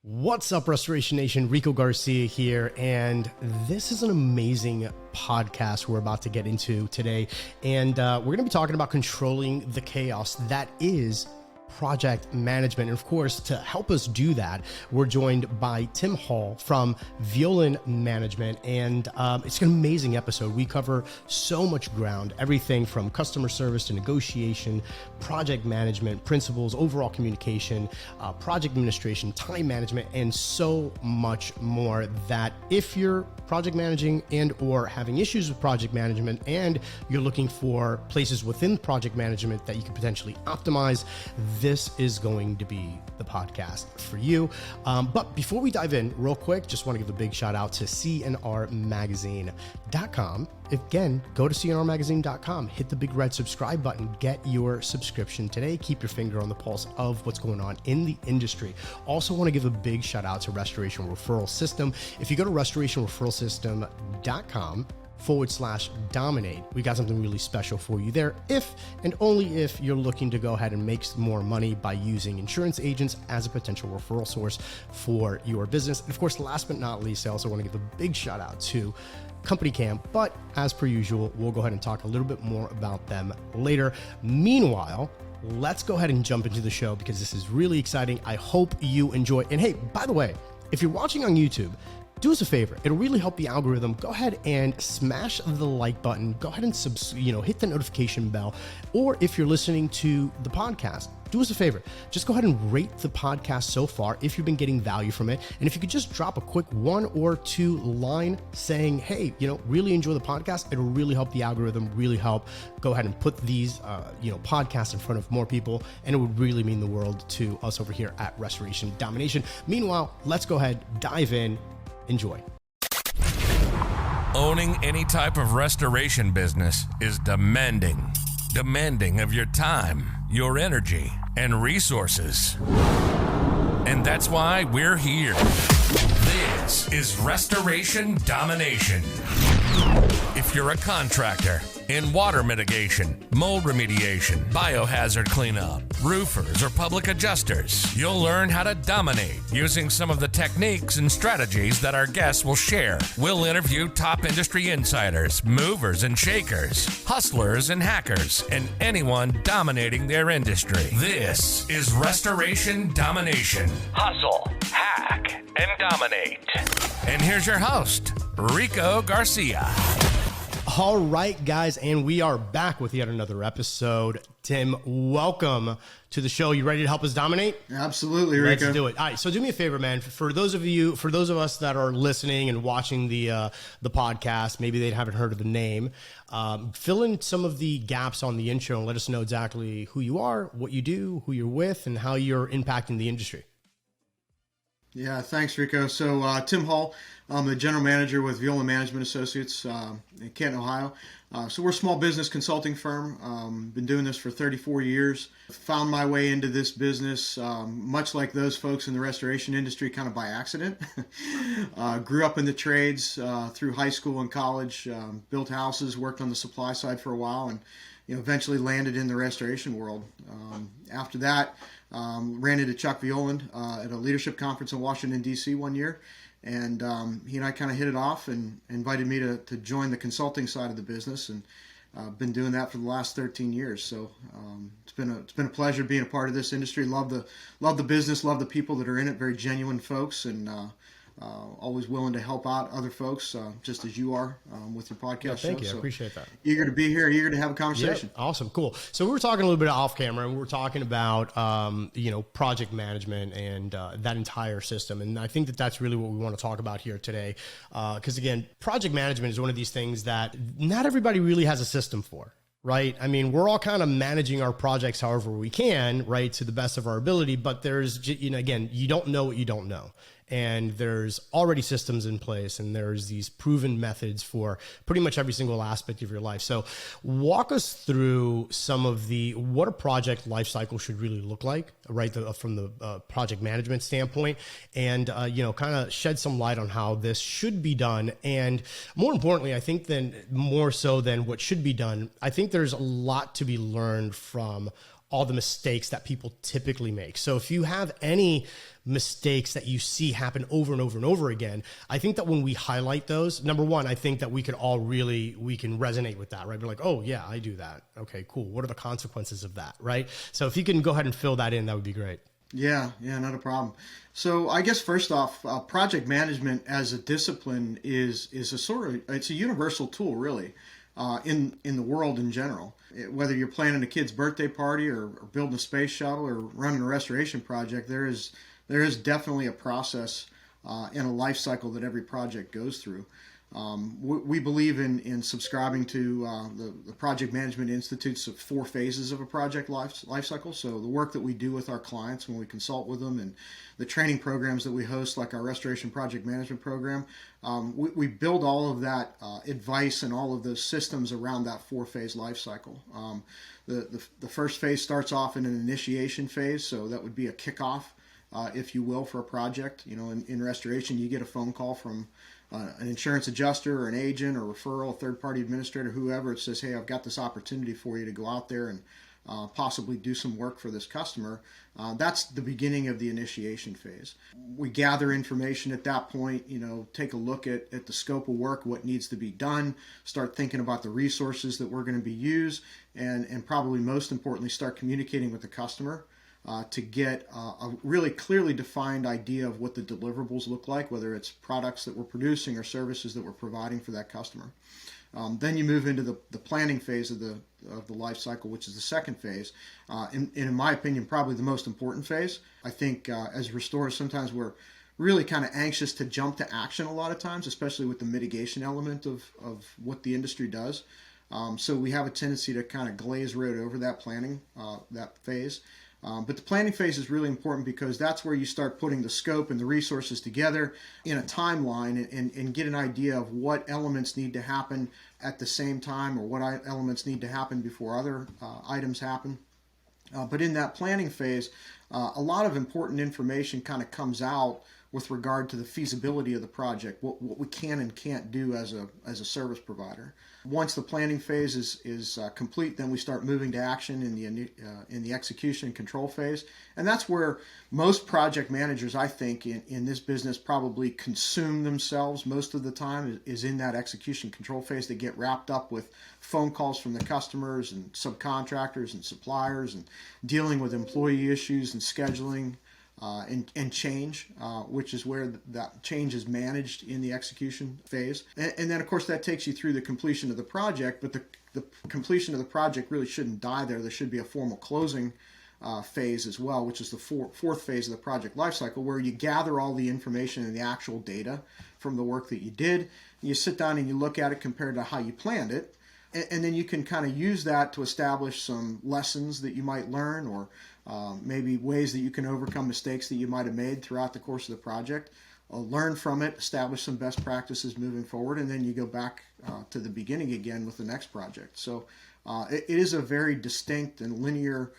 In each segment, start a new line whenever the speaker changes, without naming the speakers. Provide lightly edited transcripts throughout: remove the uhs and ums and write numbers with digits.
What's up, Restoration Nation? Rico Garcia here, and this is an amazing podcast we're about to get into today. And we're going to be talking about controlling the chaos that is project management. And of course, to help us do that, we're joined by Tim Hall from Violand Management. And it's an amazing episode. We cover so much ground, everything from customer service to negotiation, project management, principles, overall communication, project administration, time management, and so much more that if you're project managing and or having issues with project management and you're looking for places within project management that you can potentially optimize, this is going to be the podcast for you. But before we dive in real quick, just want to give a big shout out to cnrmagazine.com. Again, go to cnrmagazine.com, hit the big red subscribe button, get your subscription today. Keep your finger on the pulse of what's going on in the industry. Also want to give a big shout out to Restoration Referral System. If you go to restorationreferralsystem.com/dominate, we got something really special for you there, if and only if you're looking to go ahead and make more money by using insurance agents as a potential referral source for your business. And of course, last but not least, I also want to give a big shout out to Company Cam, but as per usual, we'll go ahead and talk a little bit more about them later. Meanwhile, let's go ahead and jump into the show because this is really exciting. I hope you enjoy. And hey, by the way, if you're watching on YouTube, do us a favor. It'll really help the algorithm. Go ahead and smash the like button. Go ahead and hit the notification bell. Or if you're listening to the podcast, do us a favor. Just go ahead and rate the podcast so far if you've been getting value from it. And if you could just drop a quick 1 or 2 line saying, hey, really enjoy the podcast. It'll really help the algorithm, really help go ahead and put these, podcasts in front of more people. And it would really mean the world to us over here at Restoration Domination. Meanwhile, let's go ahead, dive in. Enjoy.
Owning any type of restoration business is demanding of your time, your energy, and resources. And that's why we're here. This is Restoration Domination. If you're a contractor in water mitigation, mold remediation, biohazard cleanup, roofers, or public adjusters, you'll learn how to dominate using some of the techniques and strategies that our guests will share. We'll interview top industry insiders, movers and shakers, hustlers and hackers, and anyone dominating their industry. This is Restoration Domination. Hustle, hack, and dominate. And here's your host, Rico Garcia.
All right, guys, and we are back with yet another episode. Tim, welcome to the show. You ready to help us dominate?
Absolutely, Rico.
Let's do it. All right, so do me a favor, man. For those of us that are listening and watching the podcast, maybe they haven't heard of the name, fill in some of the gaps on the intro and let us know exactly who you are, what you do, who you're with, and how you're impacting the industry.
Yeah, thanks, Rico. So Tim Hall, I'm the general manager with Violand Management Associates in Canton, Ohio. So we're a small business consulting firm. Been doing this for 34 years. Found my way into this business, much like those folks in the restoration industry, kind of by accident. Grew up in the trades through high school and college, built houses, worked on the supply side for a while, and eventually landed in the restoration world. After that, ran into Chuck Violand at a leadership conference in Washington, D.C. one year. And he and I kind of hit it off and invited me to join the consulting side of the business, and been doing that for the last 13 years. So it's been a pleasure being a part of this industry. Love the business, love the people that are in it. Very genuine folks, and always willing to help out other folks, just as you are with your podcast show.
Thank you.
So
I appreciate that.
Eager to be here, eager to have a conversation.
Yep. Awesome. Cool. So we were talking a little bit off camera, and we were talking about, project management and that entire system. And I think that that's really what we want to talk about here today. Because again, project management is one of these things that not everybody really has a system for. Right. I mean, we're all kind of managing our projects however we can, right, to the best of our ability. But there's, again, you don't know what you don't know. And there's already systems in place, and there's these proven methods for pretty much every single aspect of your life. So walk us through some of what a project life cycle should really look like, right, from the project management standpoint, and, kind of shed some light on how this should be done. And more importantly, I think more so than what should be done, I think there's a lot to be learned from all the mistakes that people typically make. So if you have any mistakes that you see happen over and over and over again. I think that when we highlight those, number one, I think that we can resonate with that, right? We're like, oh yeah, I do that. Okay, cool. What are the consequences of that, right? So if you can go ahead and fill that in, that would be great.
Yeah, not a problem. So I guess first off, project management as a discipline is it's a universal tool, really, in the world in general. Whether you're planning a kid's birthday party or building a space shuttle or running a restoration project, there is definitely a process and a life cycle that every project goes through. We believe in subscribing to the Project Management Institute's 4 phases of a project life cycle. So the work that we do with our clients when we consult with them, and the training programs that we host, like our Restoration Project Management Program, we build all of that advice and all of those systems around that 4-phase life cycle. The first phase starts off in an initiation phase, so that would be a kickoff, if you will, for a project. In restoration, you get a phone call from an insurance adjuster or an agent or referral, a third-party administrator, whoever. It says, hey, I've got this opportunity for you to go out there and possibly do some work for this customer. That's the beginning of the initiation phase. We gather information at that point, take a look at the scope of work, what needs to be done, start thinking about the resources that we're going to be used, and probably most importantly, start communicating with the customer to get a really clearly defined idea of what the deliverables look like, whether it's products that we're producing or services that we're providing for that customer. Then you move into the planning phase of the life cycle, which is the second phase. And in my opinion, probably the most important phase. I think as restorers, sometimes we're really kind of anxious to jump to action a lot of times, especially with the mitigation element of what the industry does. So we have a tendency to kind of glaze right over that planning, that phase. But the planning phase is really important because that's where you start putting the scope and the resources together in a timeline and get an idea of what elements need to happen at the same time, or what elements need to happen before other items happen. But in that planning phase, a lot of important information kind of comes out with regard to the feasibility of the project, what we can and can't do as a service provider. Once the planning phase is complete, then we start moving to action in the execution and control phase. And that's where most project managers, I think, in this business probably consume themselves most of the time, is in that execution control phase. They get wrapped up with phone calls from the customers and subcontractors and suppliers, and dealing with employee issues and scheduling. And change, which is where that change is managed in the execution phase. And then, of course, that takes you through the completion of the project, but the completion of the project really shouldn't die there. There should be a formal closing phase as well, which is the fourth phase of the project lifecycle, where you gather all the information and the actual data from the work that you did. You sit down and you look at it compared to how you planned it. And then you can kind of use that to establish some lessons that you might learn, or maybe ways that you can overcome mistakes that you might have made throughout the course of the project. Learn from it, establish some best practices moving forward, and then you go back to the beginning again with the next project. So it is a very distinct and linear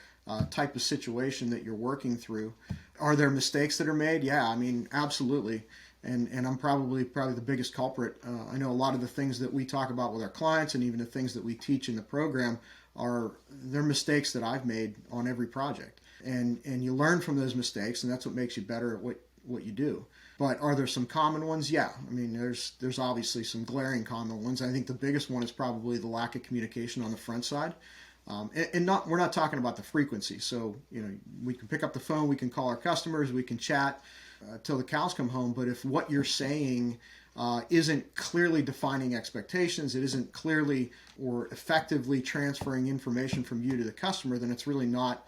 type of situation that you're working through. Are there mistakes that are made? Yeah, I mean, absolutely. And I'm probably the biggest culprit. I know a lot of the things that we talk about with our clients, and even the things that we teach in the program, they're mistakes that I've made on every project. And you learn from those mistakes, and that's what makes you better at what you do. But are there some common ones? Yeah. I mean, there's obviously some glaring common ones. I think the biggest one is probably the lack of communication on the front side. We're not talking about the frequency. So, we can pick up the phone, we can call our customers, we can chat till the cows come home. But if what you're saying isn't clearly defining expectations, it isn't clearly or effectively transferring information from you to the customer, then it's really not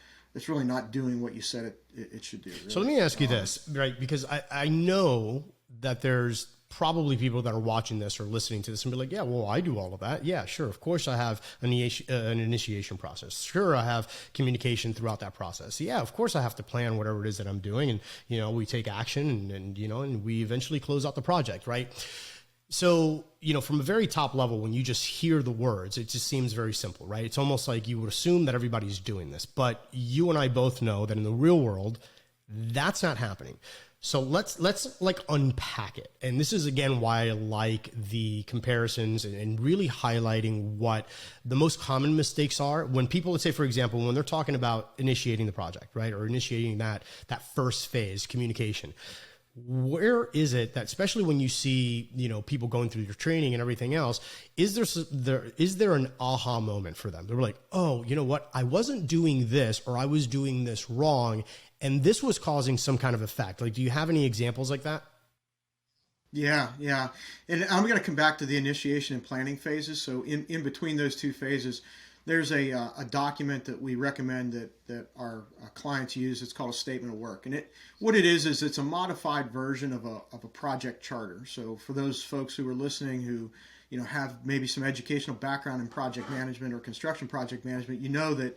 doing what you said it should do. Really.
So let me ask you this, right? Because I know that there's probably people that are watching this or listening to this and be like, yeah, well, I do all of that. Yeah, sure. Of course I have an initiation process. Sure, I have communication throughout that process. Yeah, of course I have to plan whatever it is that I'm doing. And, we take action and we eventually close out the project, right? So, from a very top level, when you just hear the words, it just seems very simple, right? It's almost like you would assume that everybody's doing this, but you and I both know that in the real world, that's not happening. So let's like unpack it. And this is again why I like the comparisons and really highlighting what the most common mistakes are when people, let's say for example, when they're talking about initiating the project, right? Or initiating that first phase, communication. Where is it that, especially when you see, people going through your training and everything else, is there an aha moment for them? They're like, oh, you know what? I wasn't doing this, or I was doing this wrong, and this was causing some kind of effect. Like, do you have any examples like that?
Yeah. And I'm going to come back to the initiation and planning phases. So in between those two phases, there's a document that we recommend that our clients use. It's called a statement of work. And what it is it's a modified version of a project charter. So for those folks who are listening who have maybe some educational background in project management or construction project management, that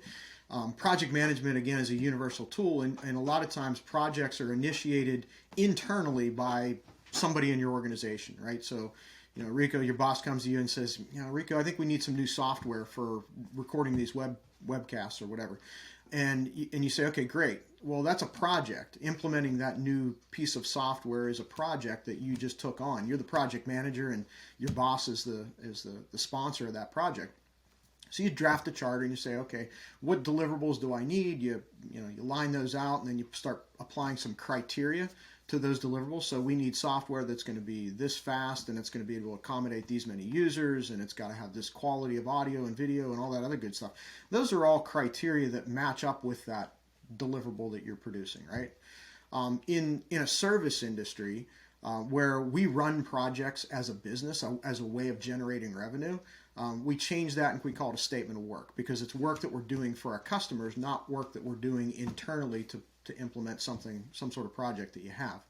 project management, again, is a universal tool. And a lot of times projects are initiated internally by somebody in your organization, right? So, Rico, your boss comes to you and says, Rico, I think we need some new software for recording these webcasts or whatever. And you say, okay, great. Well, that's a project. Implementing that new piece of software is a project that you just took on. You're the project manager, and your boss is the sponsor of that project. So you draft a charter and you say, okay, what deliverables do I need? You line those out, and then you start applying some criteria to those deliverables. So we need software that's going to be this fast, and it's going to be able to accommodate these many users, and it's got to have this quality of audio and video and all that other good stuff. Those are all criteria that match up with that deliverable that you're producing, right? In a service industry where we run projects as a business, as a way of generating revenue, we change that and we call it a statement of work, because it's work that we're doing for our customers, not work that we're doing internally to implement some sort of project that you have.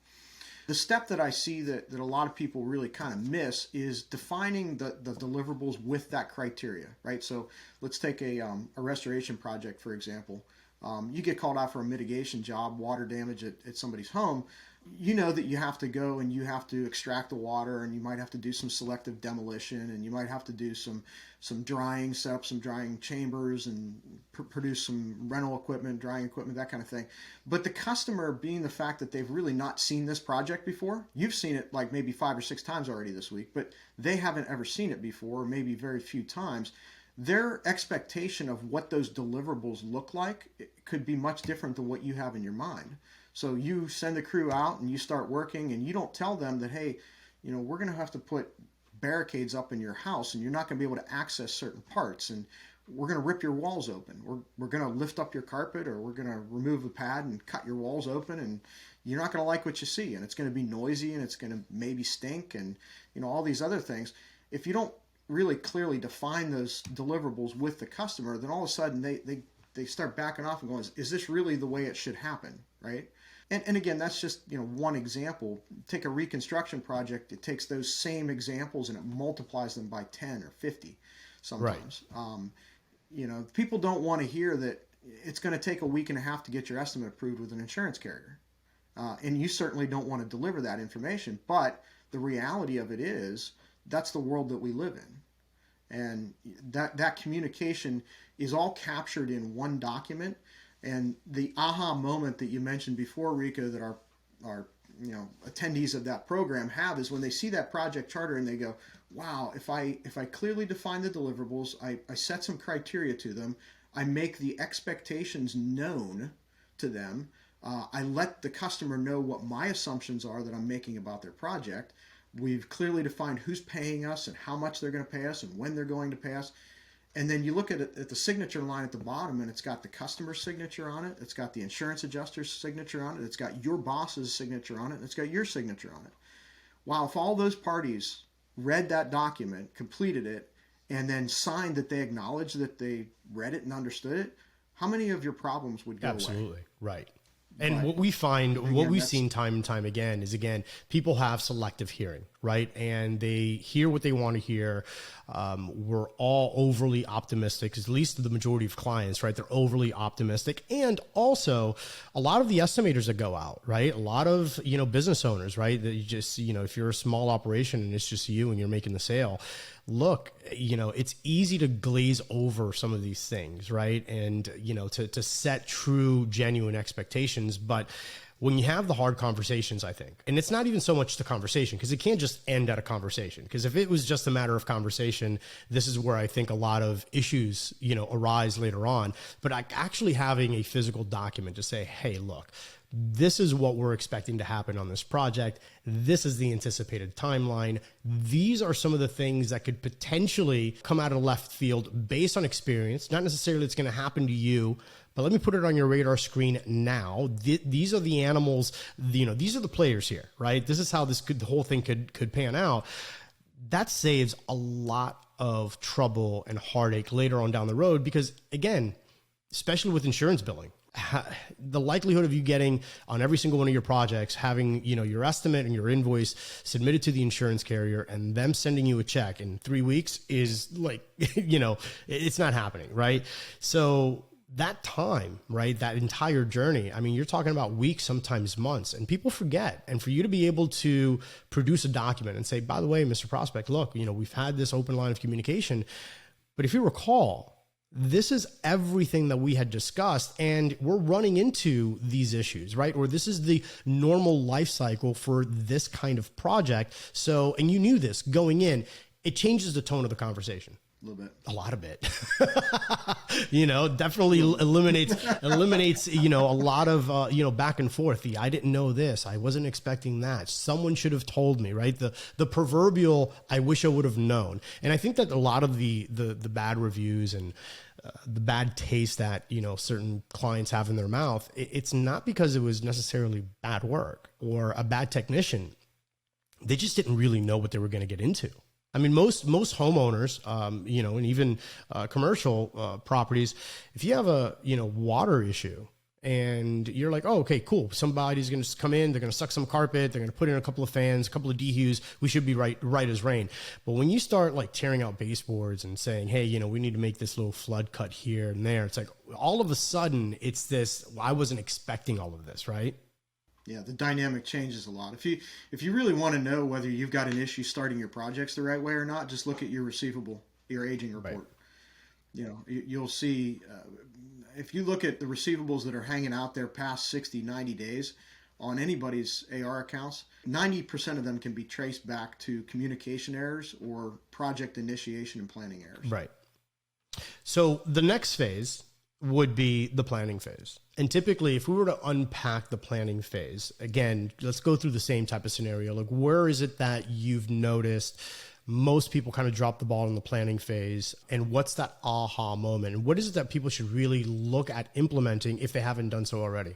The step that I see that a lot of people really kind of miss is defining the deliverables with that criteria, right? So let's take a restoration project, for example. You get called out for a mitigation job, water damage at somebody's home. You know that you have to go and you have to extract the water, and you might have to do some selective demolition, and you might have to do some drying, set up some drying chambers, and produce some rental equipment, drying equipment, that kind of thing. But the customer, being the fact that they've really not seen this project before, you've seen it like maybe 5 or 6 times already this week, but they haven't ever seen it before, or maybe very few times. Their expectation of what those deliverables look like could be much different than what you have in your mind. So you send the crew out and you start working, and you don't tell them that, hey, we're going to have to put barricades up in your house, and you're not going to be able to access certain parts, and we're going to rip your walls open. We're going to lift up your carpet, or we're going to remove the pad and cut your walls open, and you're not going to like what you see, and it's going to be noisy, and it's going to maybe stink, and all these other things. If you don't really clearly define those deliverables with the customer, then all of a sudden they start backing off and going, is this really the way it should happen, right? And again, that's just one example. Take a reconstruction project. It takes those same examples and it multiplies them by 10 or 50 sometimes. Right. People don't want to hear that it's going to take a week and a half to get your estimate approved with an insurance carrier. And you certainly don't want to deliver that information. But the reality of it is that's the world that we live in. And that communication is all captured in one document. And the aha moment that you mentioned before, Rico, that our attendees of that program have is when they see that project charter and they go, wow, if I clearly define the deliverables, I set some criteria to them, I make the expectations known to them, I let the customer know what my assumptions are that I'm making about their project, we've clearly defined who's paying us and how much they're going to pay us and when they're going to pay us. And then you look at the signature line at the bottom, and it's got the customer's signature on it. It's got the insurance adjuster's signature on it. It's got your boss's signature on it. And it's got your signature on it. Wow, if all those parties read that document, completed it, and then signed that they acknowledged that they read it and understood it, how many of your problems would go away?
Absolutely, right. And what we find, what we've seen time and time again is, people have selective hearing, right? And they hear what they want to hear. We're all overly optimistic, at least the majority of clients, right? They're overly optimistic. And also a lot of the estimators that go out, right? A lot of, business owners, right? That you just, if you're a small operation and it's just you and you're making the sale, look, it's easy to glaze over some of these things, right? And, to set true, genuine expectations. But when you have the hard conversations, I think, and it's not even so much the conversation, because it can't just end at a conversation. Because if it was just a matter of conversation, this is where I think a lot of issues, arise later on. But actually having a physical document to say, hey, look, this is what we're expecting to happen on this project. This is the anticipated timeline. These are some of the things that could potentially come out of left field based on experience. Not necessarily it's going to happen to you, but let me put it on your radar screen now. These are the animals, these are the players here, right? This is how the whole thing could pan out. That saves a lot of trouble and heartache later on down the road, because again, especially with insurance billing, the likelihood of you getting on every single one of your projects, having, your estimate and your invoice submitted to the insurance carrier and them sending you a check in 3 weeks is like, it's not happening. Right. So that time, right, that entire journey, I mean, you're talking about weeks, sometimes months, and people forget. And for you to be able to produce a document and say, by the way, Mr. Prospect, look, we've had this open line of communication, but if you recall, this is everything that we had discussed, and we're running into these issues, right? Or this is the normal life cycle for this kind of project. So, and you knew this going in, it changes the tone of the conversation.
A little bit.
A lot of it. Definitely eliminates, a lot of, back and forth. I didn't know this. I wasn't expecting that. Someone should have told me, right? The proverbial, I wish I would have known. And I think that a lot of the bad reviews and the bad taste that, certain clients have in their mouth, it's not because it was necessarily bad work or a bad technician. They just didn't really know what they were going to get into. I mean, most homeowners, and even commercial properties, if you have a, water issue and you're like, oh, okay, cool. Somebody's going to come in, they're going to suck some carpet, they're going to put in a couple of fans, a couple of dehues. We should be right as rain. But when you start like tearing out baseboards and saying, hey, we need to make this little flood cut here and there, it's like all of a sudden it's this, I wasn't expecting all of this, right?
Yeah, the dynamic changes a lot. If you really want to know whether you've got an issue starting your projects the right way or not, just look at your your aging report. Right. You'll see, if you look at the receivables that are hanging out there past 60, 90 days on anybody's AR accounts, 90% of them can be traced back to communication errors or project initiation and planning errors.
Right. So the next phase would be the planning phase. And typically, if we were to unpack the planning phase, again, let's go through the same type of scenario. Like, where is it that you've noticed most people kind of drop the ball in the planning phase? And what's that aha moment? And what is it that people should really look at implementing if they haven't done so already?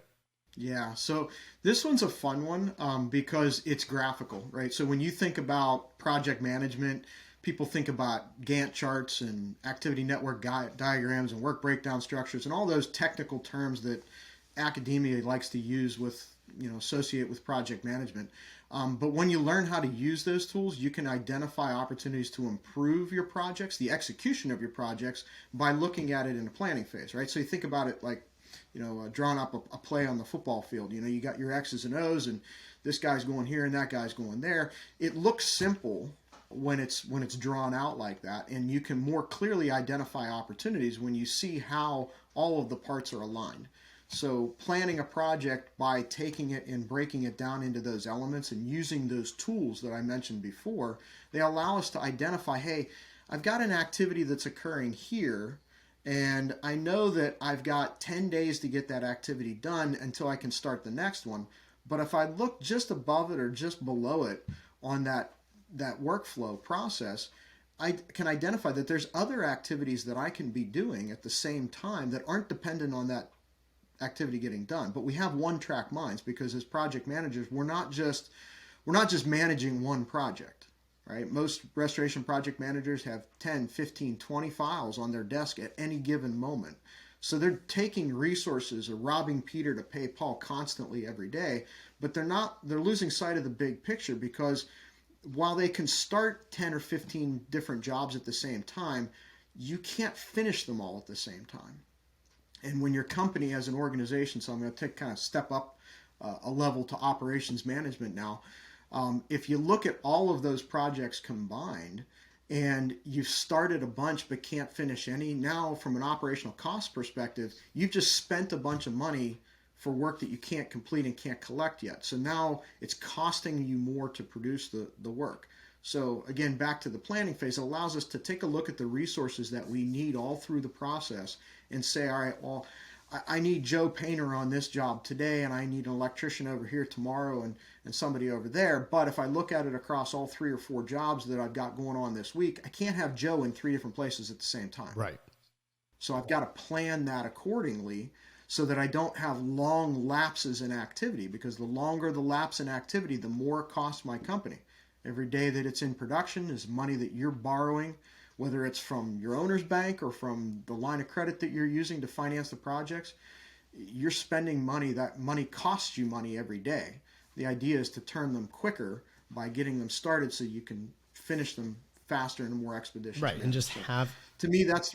Yeah, so this one's a fun one because it's graphical, right? So when you think about project management, people think about Gantt charts and activity network diagrams and work breakdown structures and all those technical terms that academia likes to use with, associate with project management. But when you learn how to use those tools, you can identify opportunities to improve your projects, the execution of your projects, by looking at it in a planning phase, right? So you think about it like, drawing up a play on the football field. You got your X's and O's, and this guy's going here and that guy's going there. It looks simple when it's drawn out like that, and you can more clearly identify opportunities when you see how all of the parts are aligned. So planning a project by taking it and breaking it down into those elements and using those tools that I mentioned before, they allow us to identify, hey, I've got an activity that's occurring here, and I know that I've got 10 days to get that activity done until I can start the next one. But if I look just above it or just below it on that workflow process, I can identify that there's other activities that I can be doing at the same time that aren't dependent on that activity getting done. But we have one-track minds because as project managers, we're not just managing one project, right? Most restoration project managers have 10, 15, 20 files on their desk at any given moment. So they're taking resources or robbing Peter to pay Paul constantly every day, but they're losing sight of the big picture because while they can start 10 or 15 different jobs at the same time, you can't finish them all at the same time. And when your company as an organization, so I'm going to kind of step up a level to operations management now, if you look at all of those projects combined and you've started a bunch but can't finish any, now from an operational cost perspective, you've just spent a bunch of money for work that you can't complete and can't collect yet. So now it's costing you more to produce the work. So again, back to the planning phase, it allows us to take a look at the resources that we need all through the process and say, all right, well, I need Joe Painter on this job today, and I need an electrician over here tomorrow and somebody over there. But if I look at it across all 3 or 4 jobs that I've got going on this week, I can't have Joe in 3 different places at the same time.
Right.
So I've got to plan that accordingly so that I don't have long lapses in activity, because the longer the lapse in activity, the more it costs my company. Every day that it's in production is money that you're borrowing, whether it's from your owner's bank or from the line of credit that you're using to finance the projects. You're spending money. That money costs you money every day. The idea is to turn them quicker by getting them started so you can finish them faster and more expeditious.
Right, and just have...
To me, that's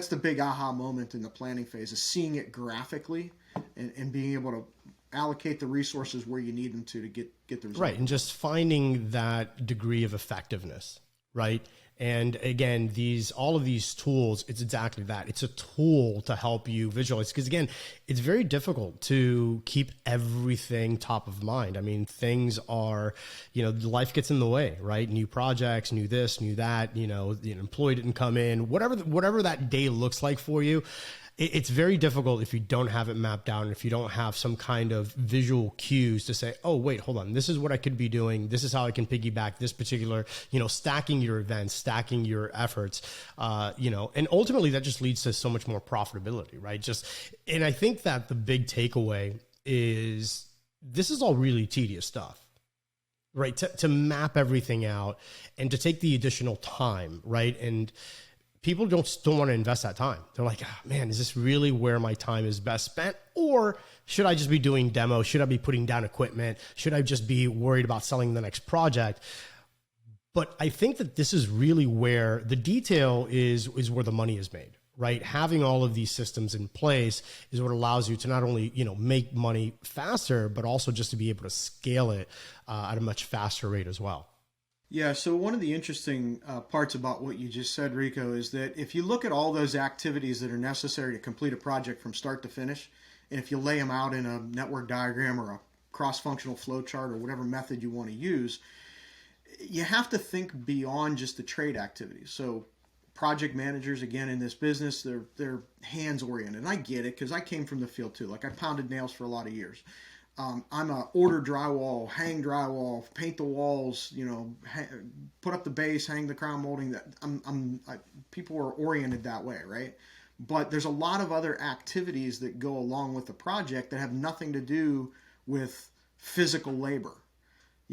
the big aha moment in the planning phase, is seeing it graphically and being able to allocate the resources where you need them to get the result.
Right, and just finding that degree of effectiveness, right? And again, all of these tools, it's exactly that. It's a tool to help you visualize, because again, it's very difficult to keep everything top of mind. I mean, things are, life gets in the way, right? New projects, new this, new that, the employee didn't come in, whatever that day looks like for you. It's very difficult if you don't have it mapped out and if you don't have some kind of visual cues to say, oh, wait, hold on, this is what I could be doing. This is how I can piggyback this particular, stacking your events, stacking your efforts, and ultimately that just leads to so much more profitability, right? And I think that the big takeaway is this is all really tedious stuff. Right. To map everything out and to take the additional time, right? And people don't want to invest that time. They're like, oh, man, is this really where my time is best spent? Or should I just be doing demos? Should I be putting down equipment? Should I just be worried about selling the next project? But I think that this is really where the detail is where the money is made, right? Having all of these systems in place is what allows you to not only, make money faster, but also just to be able to scale it at a much faster rate as well.
Yeah, so one of the interesting parts about what you just said, Rico, is that if you look at all those activities that are necessary to complete a project from start to finish, and if you lay them out in a network diagram or a cross-functional flow chart or whatever method you want to use, you have to think beyond just the trade activities. So project managers, again, in this business, they're hands-oriented. And I get it, because I came from the field too. Like, I pounded nails for a lot of years. I'm a order drywall, hang drywall, paint the walls, put up the base, hang the crown molding. That people are oriented that way, right? But there's a lot of other activities that go along with the project that have nothing to do with physical labor.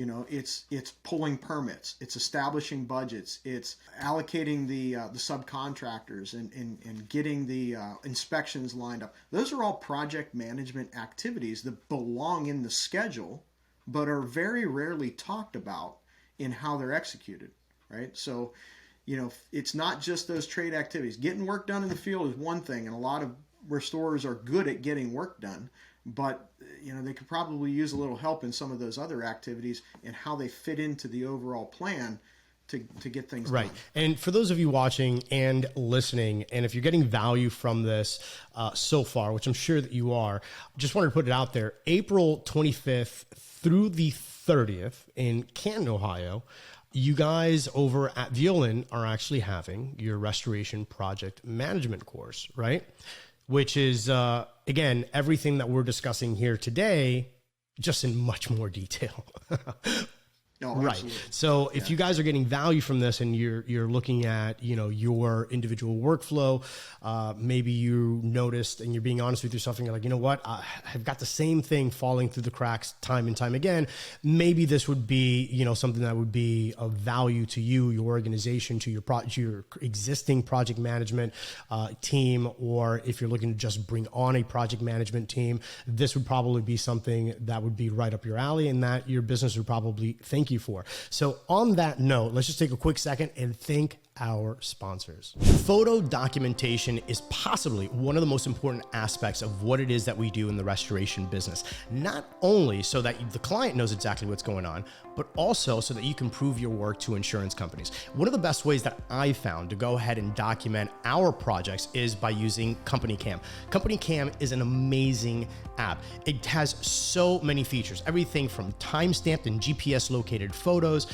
It's pulling permits, it's establishing budgets, it's allocating the subcontractors and getting the inspections lined up. Those are all project management activities that belong in the schedule, but are very rarely talked about in how they're executed, right? So, it's not just those trade activities. Getting work done in the field is one thing, and a lot of restorers are good at getting work done. But, they could probably use a little help in some of those other activities and how they fit into the overall plan to get things
right.
done.
And for those of you watching and listening, and if you're getting value from this so far, which I'm sure that you are, just wanted to put it out there, April 25th through the 30th in Canton, Ohio, you guys over at Violand are actually having your restoration project management course, right? Which is, again, everything that we're discussing here today, just in much more detail.
No,
right.
absolutely.
So if you guys are getting value from this and you're looking at, your individual workflow, maybe you noticed and you're being honest with yourself and you're like, you know what, I've got the same thing falling through the cracks time and time again. Maybe this would be, something that would be of value to you, your organization, to your existing project management team, or if you're looking to just bring on a project management team, this would probably be something that would be right up your alley and that your business would probably thank you for. So on that note, let's just take a quick second and thank our sponsors. Photo documentation is possibly one of the most important aspects of what it is that we do in the restoration business. Not only so that the client knows exactly what's going on, but also so that you can prove your work to insurance companies. One of the best ways that I found to go ahead and document our projects is by using Company Cam. Company Cam is an amazing app. It has so many features, everything from time-stamped and GPS located photos,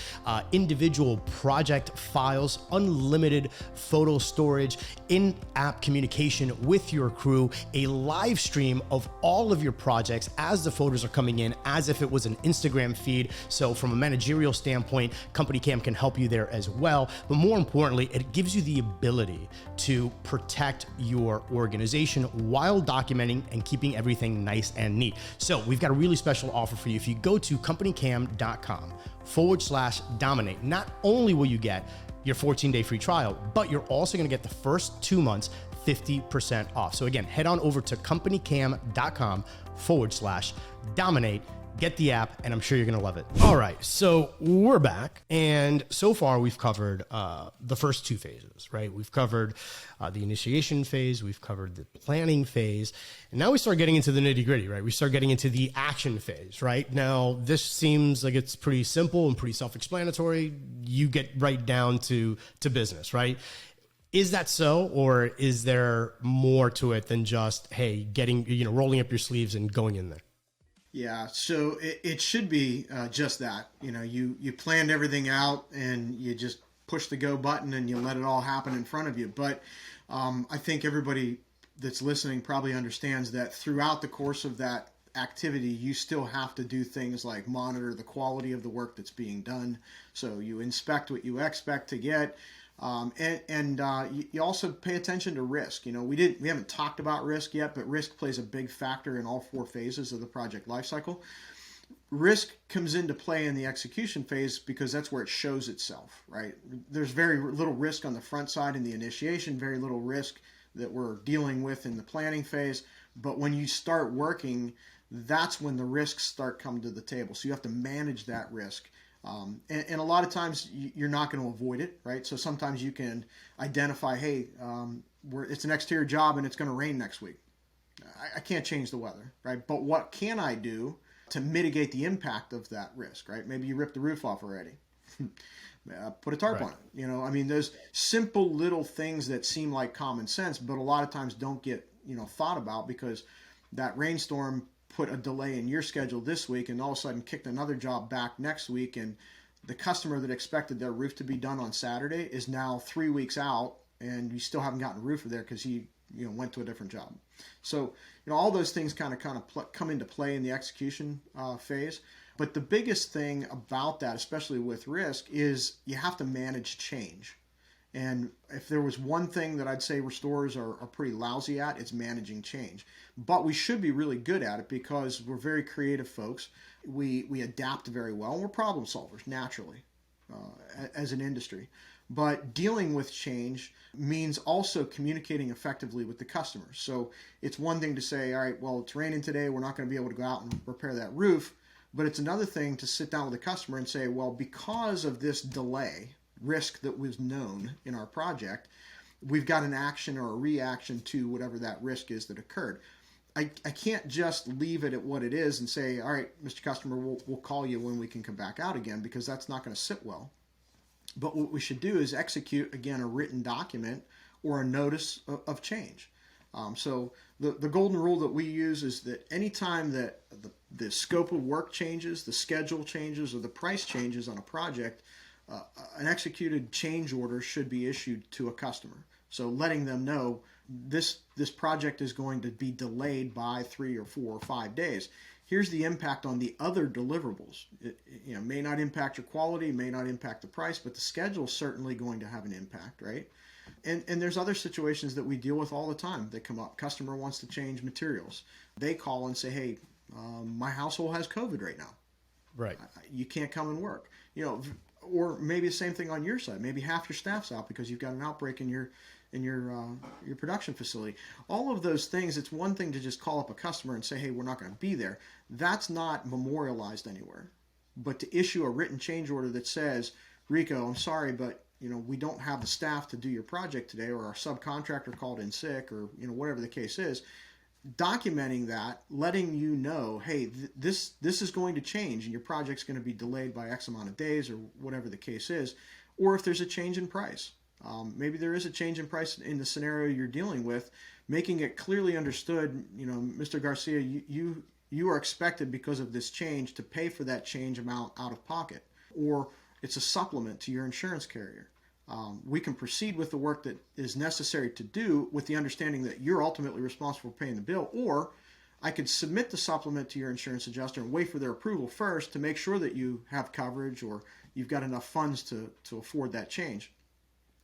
individual project files, unlimited photo storage, in-app communication with your crew, a live stream of all of your projects as the photos are coming in, as if it was an Instagram feed. So from a managerial standpoint, Company Cam can help you there as well. But more importantly, it gives you the ability to protect your organization while documenting and keeping everything nice and neat. So we've got a really special offer for you. If you go to companycam.com/dominate, not only will you get your 14-day free trial, but you're also going to get the first 2 months 50% off. So again, head on over to companycam.com/dominate. Get the app, and I'm sure you're going to love it. All right, so we're back, and so far we've covered the first 2 phases, right? We've covered the initiation phase, we've covered the planning phase, and now we start getting into the nitty-gritty, right? We start getting into the action phase, right? Now, this seems like it's pretty simple and pretty self-explanatory. You get right down to business, right? Is that so, or is there more to it than just, hey, rolling up your sleeves and going in there?
Yeah, so it should be just that. You planned everything out and you just push the go button and you let it all happen in front of you. But I think everybody that's listening probably understands that throughout the course of that activity, you still have to do things like monitor the quality of the work that's being done. So you inspect what you expect to get. You also pay attention to risk. We haven't talked about risk yet, but risk plays a big factor in all 4 phases of the project lifecycle. Risk comes into play in the execution phase because that's where it shows itself, right? There's very little risk on the front side in the initiation, very little risk that we're dealing with in the planning phase. But when you start working, that's when the risks start coming to the table. So you have to manage that risk. And a lot of times you're not going to avoid it, right? So sometimes you can identify, hey, it's an exterior job and it's going to rain next week. I can't change the weather, right? But what can I do to mitigate the impact of that risk, right? Maybe you ripped the roof off already. Put a tarp on it. Those simple little things that seem like common sense, but a lot of times don't get, thought about because that rainstorm put a delay in your schedule this week and all of a sudden kicked another job back next week, and the customer that expected their roof to be done on Saturday is now 3 weeks out and you still haven't gotten a roofer there because he went to a different job. So all those things kind of come into play in the execution phase. But the biggest thing about that, especially with risk, is you have to manage change. And if there was one thing that I'd say restorers are pretty lousy at, it's managing change. But we should be really good at it because we're very creative folks. We adapt very well, and we're problem solvers naturally as an industry. But dealing with change means also communicating effectively with the customers. So it's one thing to say, all right, well, it's raining today, we're not going to be able to go out and repair that roof. But it's another thing to sit down with the customer and say, well, because of this delay, risk that was known in our project, we've got an action or a reaction to whatever that risk is that occurred. I can't just leave it at what it is and say, all right, Mr. Customer, we'll call you when we can come back out again, because that's not going to sit well. But what we should do is execute, again, a written document or a notice of change. So the golden rule that we use is that anytime that the scope of work changes, the schedule changes, or the price changes on a project, an executed change order should be issued to a customer. So letting them know this project is going to be delayed by 3 or 4 or 5 days. Here's the impact on the other deliverables. It may not impact your quality, may not impact the price, but the schedule is certainly going to have an impact, right? And there's other situations that we deal with all the time that come up. Customer wants to change materials. They call and say, hey, my household has COVID right now.
Right.
You can't come and work. Or maybe the same thing on your side. Maybe half your staff's out because you've got an outbreak in your production facility. All of those things, it's one thing to just call up a customer and say, hey, we're not going to be there. That's not memorialized anywhere. But to issue a written change order that says, Rico, I'm sorry, but we don't have the staff to do your project today, or our subcontractor called in sick, or whatever the case is. Documenting that, letting you know, hey, this is going to change, and your project's going to be delayed by X amount of days, or whatever the case is, or if there's a change in price. Maybe there is a change in price in the scenario you're dealing with, making it clearly understood. Mr. Garcia, you are expected, because of this change, to pay for that change amount out of pocket, or it's a supplement to your insurance carrier. We can proceed with the work that is necessary to do, with the understanding that you're ultimately responsible for paying the bill, or I could submit the supplement to your insurance adjuster and wait for their approval first to make sure that you have coverage, or you've got enough funds to afford that change.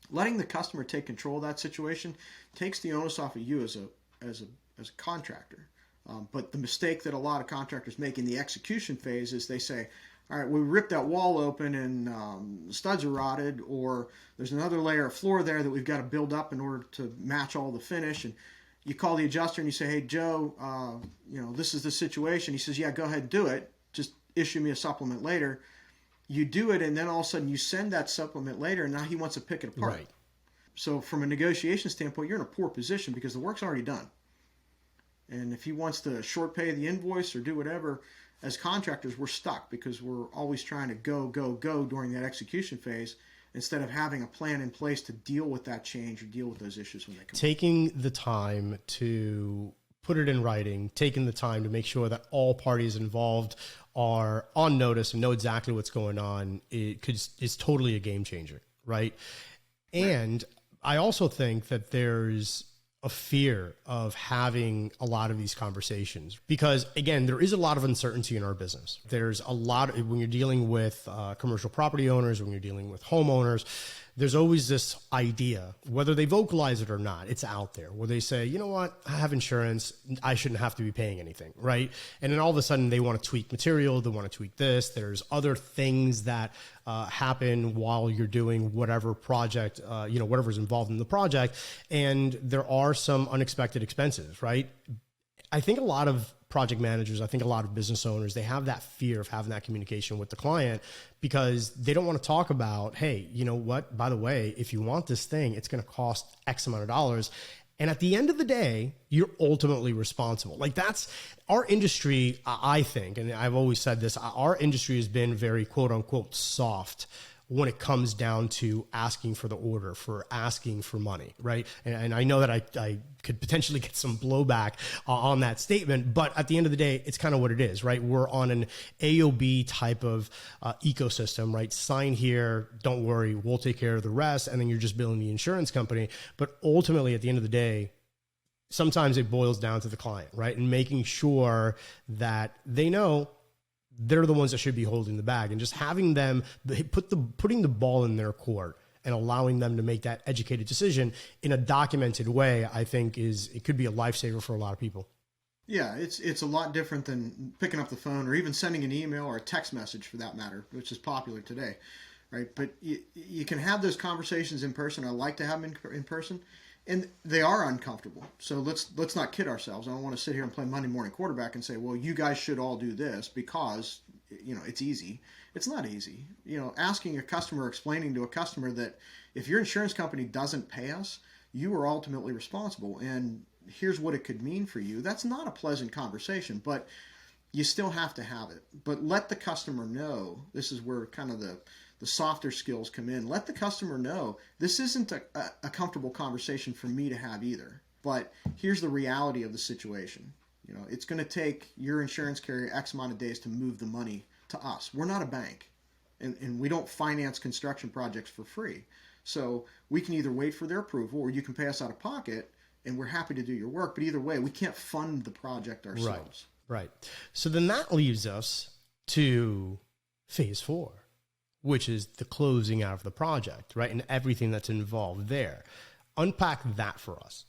Letting the customer take control of that situation takes the onus off of you as a contractor. But the mistake that a lot of contractors make in the execution phase is they say, all right, we ripped that wall open and the studs are rotted, or there's another layer of floor there that we've got to build up in order to match all the finish. And you call the adjuster and you say, hey, Joe, this is the situation. He says, yeah, go ahead and do it. Just issue me a supplement later. You do it, and then all of a sudden you send that supplement later, and now he wants to pick it apart.
Right.
So from a negotiation standpoint, you're in a poor position because the work's already done. And if he wants to short pay the invoice or do whatever, as contractors, we're stuck because we're always trying to go during that execution phase, instead of having a plan in place to deal with that change or deal with those issues when they come.
Taking the time to put it in writing, taking the time to make sure that all parties involved are on notice and know exactly what's going on, is totally a game changer, right? And I also think that there's a fear of having a lot of these conversations because, again, there is a lot of uncertainty in our business. There's a lot of, when you're dealing with commercial property owners, when you're dealing with homeowners, there's always this idea, whether they vocalize it or not, it's out there, where they say, you know what, I have insurance, I shouldn't have to be paying anything, right? And then all of a sudden they want to tweak material, they want to tweak this. There's other things that happen while you're doing whatever project, whatever's involved in the project. And there are some unexpected expenses, right? I think a lot of project managers, I think a lot of business owners, they have that fear of having that communication with the client because they don't want to talk about, hey, you know what, by the way, if you want this thing, it's going to cost X amount of dollars. And at the end of the day, you're ultimately responsible. Like, that's our industry, I think, and I've always said this, our industry has been very quote unquote soft when it comes down to asking for the order, for asking for money, right? And I know that I could potentially get some blowback on that statement, but at the end of the day, it's kind of what it is, right? We're on an AOB type of ecosystem, right? Sign here, don't worry, we'll take care of the rest, and then you're just billing the insurance company. But ultimately, at the end of the day, sometimes it boils down to the client, right? And making sure that they know they're the ones that should be holding the bag, and just having them putting the ball in their court and allowing them to make that educated decision in a documented way, I think it could be a lifesaver for a lot of people.
Yeah, it's a lot different than picking up the phone or even sending an email or a text message, for that matter, which is popular today, right? But you can have those conversations in person. I like to have them in person. And they are uncomfortable. So let's not kid ourselves. I don't want to sit here and play Monday morning quarterback and say, well, you guys should all do this because, it's easy. It's not easy. Asking a customer, explaining to a customer that if your insurance company doesn't pay us, you are ultimately responsible. And here's what it could mean for you. That's not a pleasant conversation, but you still have to have it. But let the customer know. This is where kind of the softer skills come in. Let the customer know this isn't a comfortable conversation for me to have either. But here's the reality of the situation. It's going to take your insurance carrier X amount of days to move the money to us. We're not a bank, and we don't finance construction projects for free. So we can either wait for their approval, or you can pay us out of pocket, and we're happy to do your work. But either way, we can't fund the project ourselves.
Right. So then that leaves us to phase 4. Which is the closing out of the project, right? And everything that's involved there. Unpack that for us.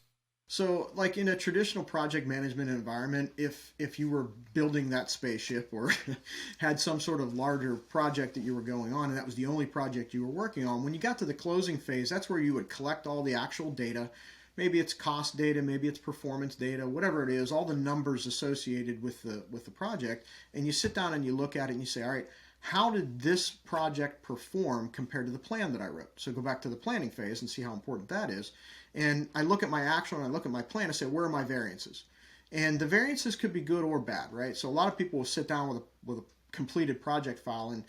So like in a traditional project management environment, if you were building that spaceship or had some sort of larger project that you were going on, and that was the only project you were working on, when you got to the closing phase, that's where you would collect all the actual data. Maybe it's cost data, maybe it's performance data, whatever it is, all the numbers associated with the project. And you sit down and you look at it and you say, all right, how did this project perform compared to the plan that I wrote? So go back to the planning phase and see how important that is. And I look at my actual and I look at my plan and say, where are my variances? And the variances could be good or bad, right? So a lot of people will sit down with a completed project file, and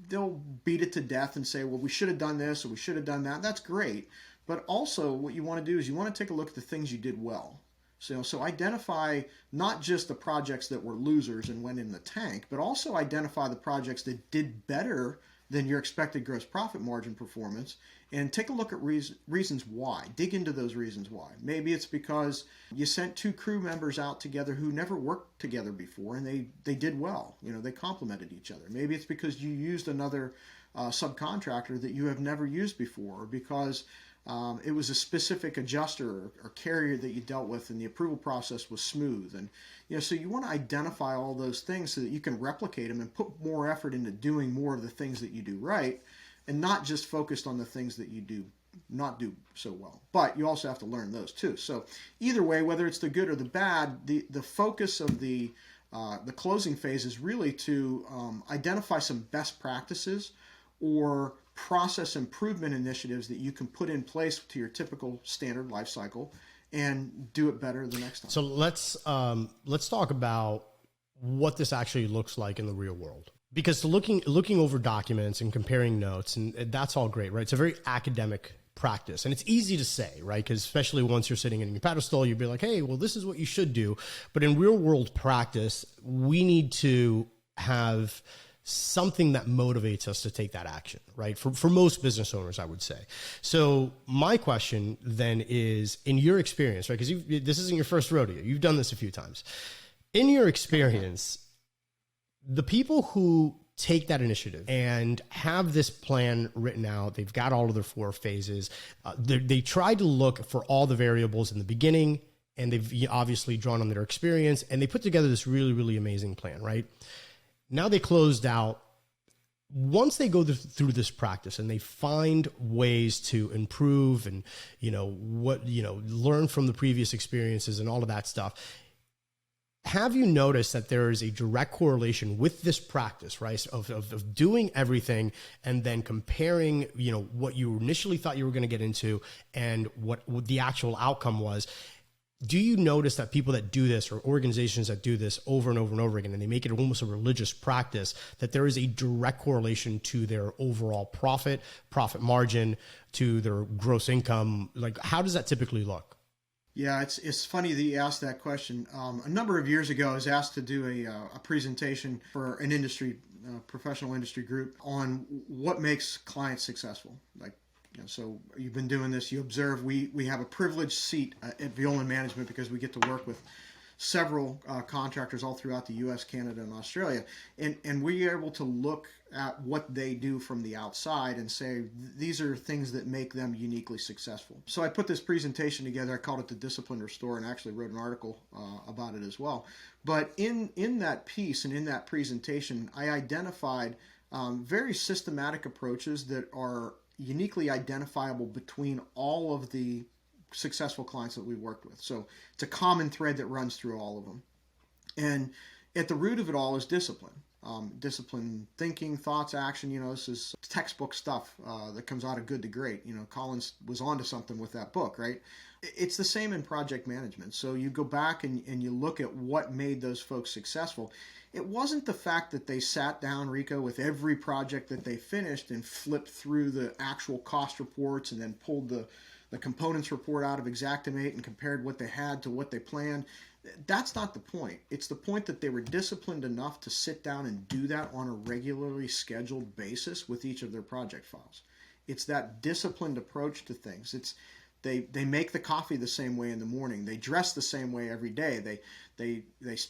they'll beat it to death and say, well, we should have done this or we should have done that. That's great. But also what you want to do is you want to take a look at the things you did well. So identify not just the projects that were losers and went in the tank, but also identify the projects that did better than your expected gross profit margin performance, and take a look at reasons why. Dig into those reasons why. Maybe it's because you sent two crew members out together who never worked together before, and they did well. They complemented each other. Maybe it's because you used another subcontractor that you have never used before, or because it was a specific adjuster or carrier that you dealt with and the approval process was smooth. And so you want to identify all those things so that you can replicate them and put more effort into doing more of the things that you do right, and not just focused on the things that you do not do so well. But you also have to learn those too. So either way, whether it's the good or the bad, the focus of the closing phase is really to identify some best practices or process improvement initiatives that you can put in place to your typical standard life cycle and do it better the next time.
So let's talk about what this actually looks like in the real world. Because looking over documents and comparing notes, and that's all great, right? It's a very academic practice, and it's easy to say, right? Because especially once you're sitting in your pedestal, you'd be like, hey, well, this is what you should do. But in real world practice, we need to have something that motivates us to take that action, right? For most business owners, I would say. So my question then is, in your experience, right? Because this isn't your first rodeo. You've done this a few times. In your experience, the people who take that initiative and have this plan written out, they've got all of their 4 phases. They try to look for all the variables in the beginning, and they've obviously drawn on their experience, and they put together this really, really amazing plan, right? Now they closed out. Once they go through this practice and they find ways to improve and, learn from the previous experiences and all of that stuff, have you noticed that there is a direct correlation with this practice, right? Of doing everything and then comparing, what you initially thought you were going to get into and what the actual outcome was? Do you notice that people that do this, or organizations that do this over and over and over again, and they make it almost a religious practice, that there is a direct correlation to their overall profit margin, to their gross income? Like, how does that typically look?
Yeah, it's funny that you asked that question. A number of years ago, I was asked to do a presentation for an industry, professional industry group on what makes clients successful. So you've been doing this. You observe we have a privileged seat at Violand Management because we get to work with several contractors all throughout the U.S., Canada, and Australia, and we're able to look at what they do from the outside and say these are things that make them uniquely successful. So I put this presentation together. I called it the Discipline Restore, and actually wrote an article about it as well. But in that piece and in that presentation, I identified very systematic approaches that are uniquely identifiable between all of the successful clients that we've worked with. So it's a common thread that runs through all of them. And at the root of it all is discipline. Discipline, thinking, thoughts, action. This is textbook stuff that comes out of Good to Great. Collins was onto something with that book, right? It's the same in project management. So you go back and you look at what made those folks successful. It wasn't the fact that they sat down, Rico, with every project that they finished and flipped through the actual cost reports and then pulled the components report out of Xactimate and compared what they had to what they planned. That's not the point. It's the point that they were disciplined enough to sit down and do that on a regularly scheduled basis with each of their project files. It's that disciplined approach to things. They make the coffee the same way in the morning. They dress the same way every day. They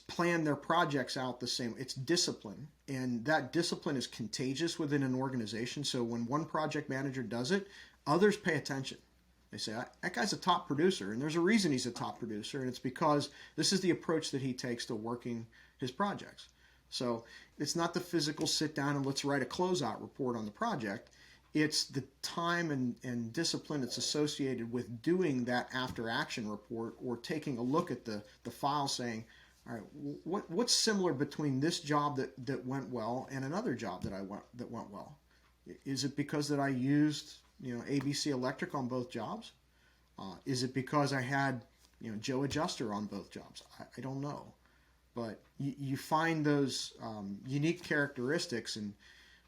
plan their projects out the same. It's discipline, and that discipline is contagious within an organization. So when one project manager does it, others pay attention. They say, that guy's a top producer, and there's a reason he's a top producer, and it's because this is the approach that he takes to working his projects. So it's not the physical sit down and let's write a closeout report on the project. It's the time and discipline that's associated with doing that after action report, or taking a look at the file saying, all right, what's similar between this job that went well and another job that went well? Is it because that I used, ABC Electric on both jobs? Is it because I had, Joe Adjuster on both jobs? I don't know. But you find those unique characteristics, and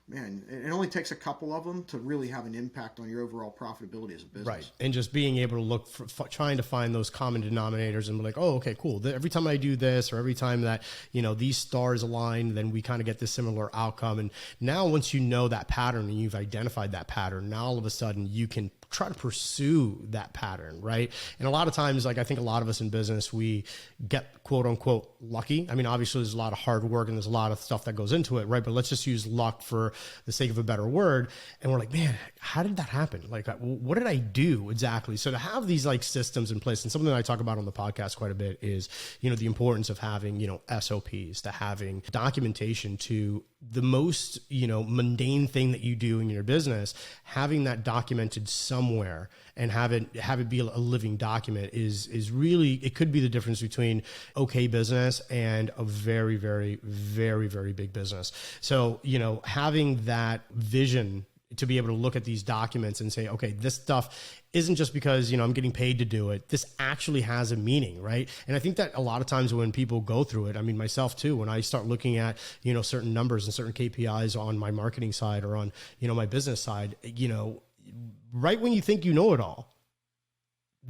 man, it only takes a couple of them to really have an impact on your overall profitability as a business.
Right. And just being able to look for trying to find those common denominators and be like, oh, okay, cool. Every time I do this, or every time that, these stars align, then we kind of get this similar outcome. And now once you know that pattern and you've identified that pattern, now all of a sudden you can try to pursue that pattern, right? And a lot of times, like I think a lot of us in business, we get quote unquote lucky. I mean, obviously there's a lot of hard work and there's a lot of stuff that goes into it, right? But let's just use luck for the sake of a better word. And we're like, man, how did that happen? Like, what did I do exactly? So to have these like systems in place, and something that I talk about on the podcast quite a bit is, the importance of having, SOPs, to having documentation to the most, mundane thing that you do in your business, having that documented somewhere and have it be a living document is really, it could be the difference between okay business and a very, very, very, very big business. So, having that vision to be able to look at these documents and say, okay, this stuff isn't just because, I'm getting paid to do it. This actually has a meaning, right? And I think that a lot of times when people go through it, I mean, myself too, when I start looking at, certain numbers and certain KPIs on my marketing side or on, my business side, right when you think you know it all,